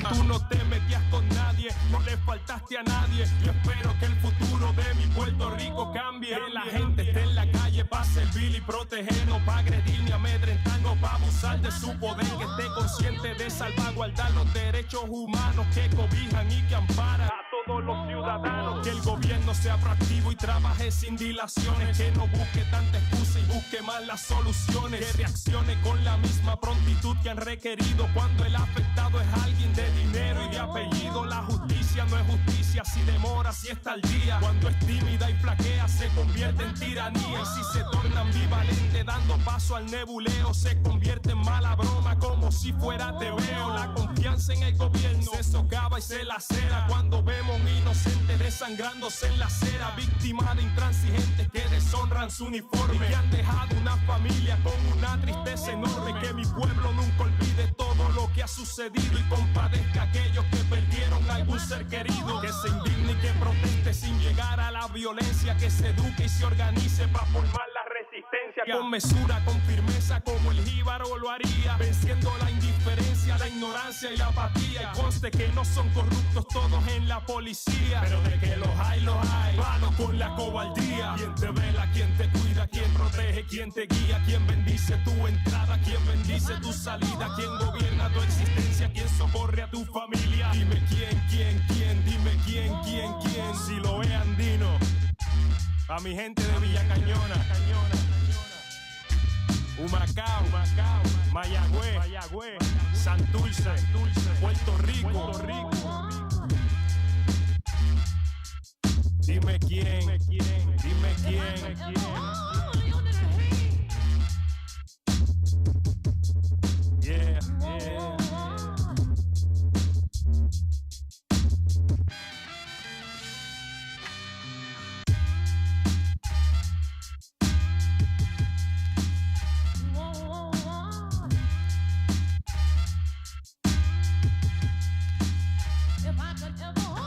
Tú no te metías con nadie, no le faltaste a nadie. Yo espero que el futuro de mi Puerto Rico cambie. Que la gente esté en la calle para servir y protegernos, para agredir ni amedrentarnos, para abusar de su poder. Que esté consciente de salvaguardar los derechos humanos que cobijan y que amparan a todos los ciudadanos. Que el gobierno sea proactivo y trabaje sin dilaciones. Que no busque tanta excusa y busque más las soluciones. Que reaccione con la misma prontitud que han requerido cuando el afectado es alguien de dinero y de apellido. La justicia no es justicia si demora, si está al día. Cuando es tímida y flaquea se convierte en tiranía. Y si se torna ambivalente dando paso al nebuleo, se convierte en mala broma como si fuera tebeo. La confianza en el gobierno se socava y se lacera cuando vemos un inocente desangrándose en la acera, víctima de intransigentes que deshonran su uniforme y que han dejado una familia con una tristeza enorme. Que mi pueblo nunca olvide todo lo que ha sucedido y compadezca a aquellos que perdieron algún ser querido. Que se indigne y que proteste sin llegar a la violencia. Que se eduque y se organice para formar la resistencia con mesura, con firmeza, como el jíbaro lo haría, venciendo la indiferencia, la ignorancia y la apatía. Y conste que no son corruptos todos en la policía, pero de que los hay, malo con la cobardía. Quien te vela, quien te cuida, quien protege, quien te guía, quien bendice tu entrada, quien bendice tu salida, quien gobierna tu existencia, quien socorre a tu familia. Dime quién, dime quién. Si lo es andino, a mi gente de Villa Cañona, Humacao, Mayagüez, Santurce, Puerto Rico. Dime quién. Yeah. could ever hope.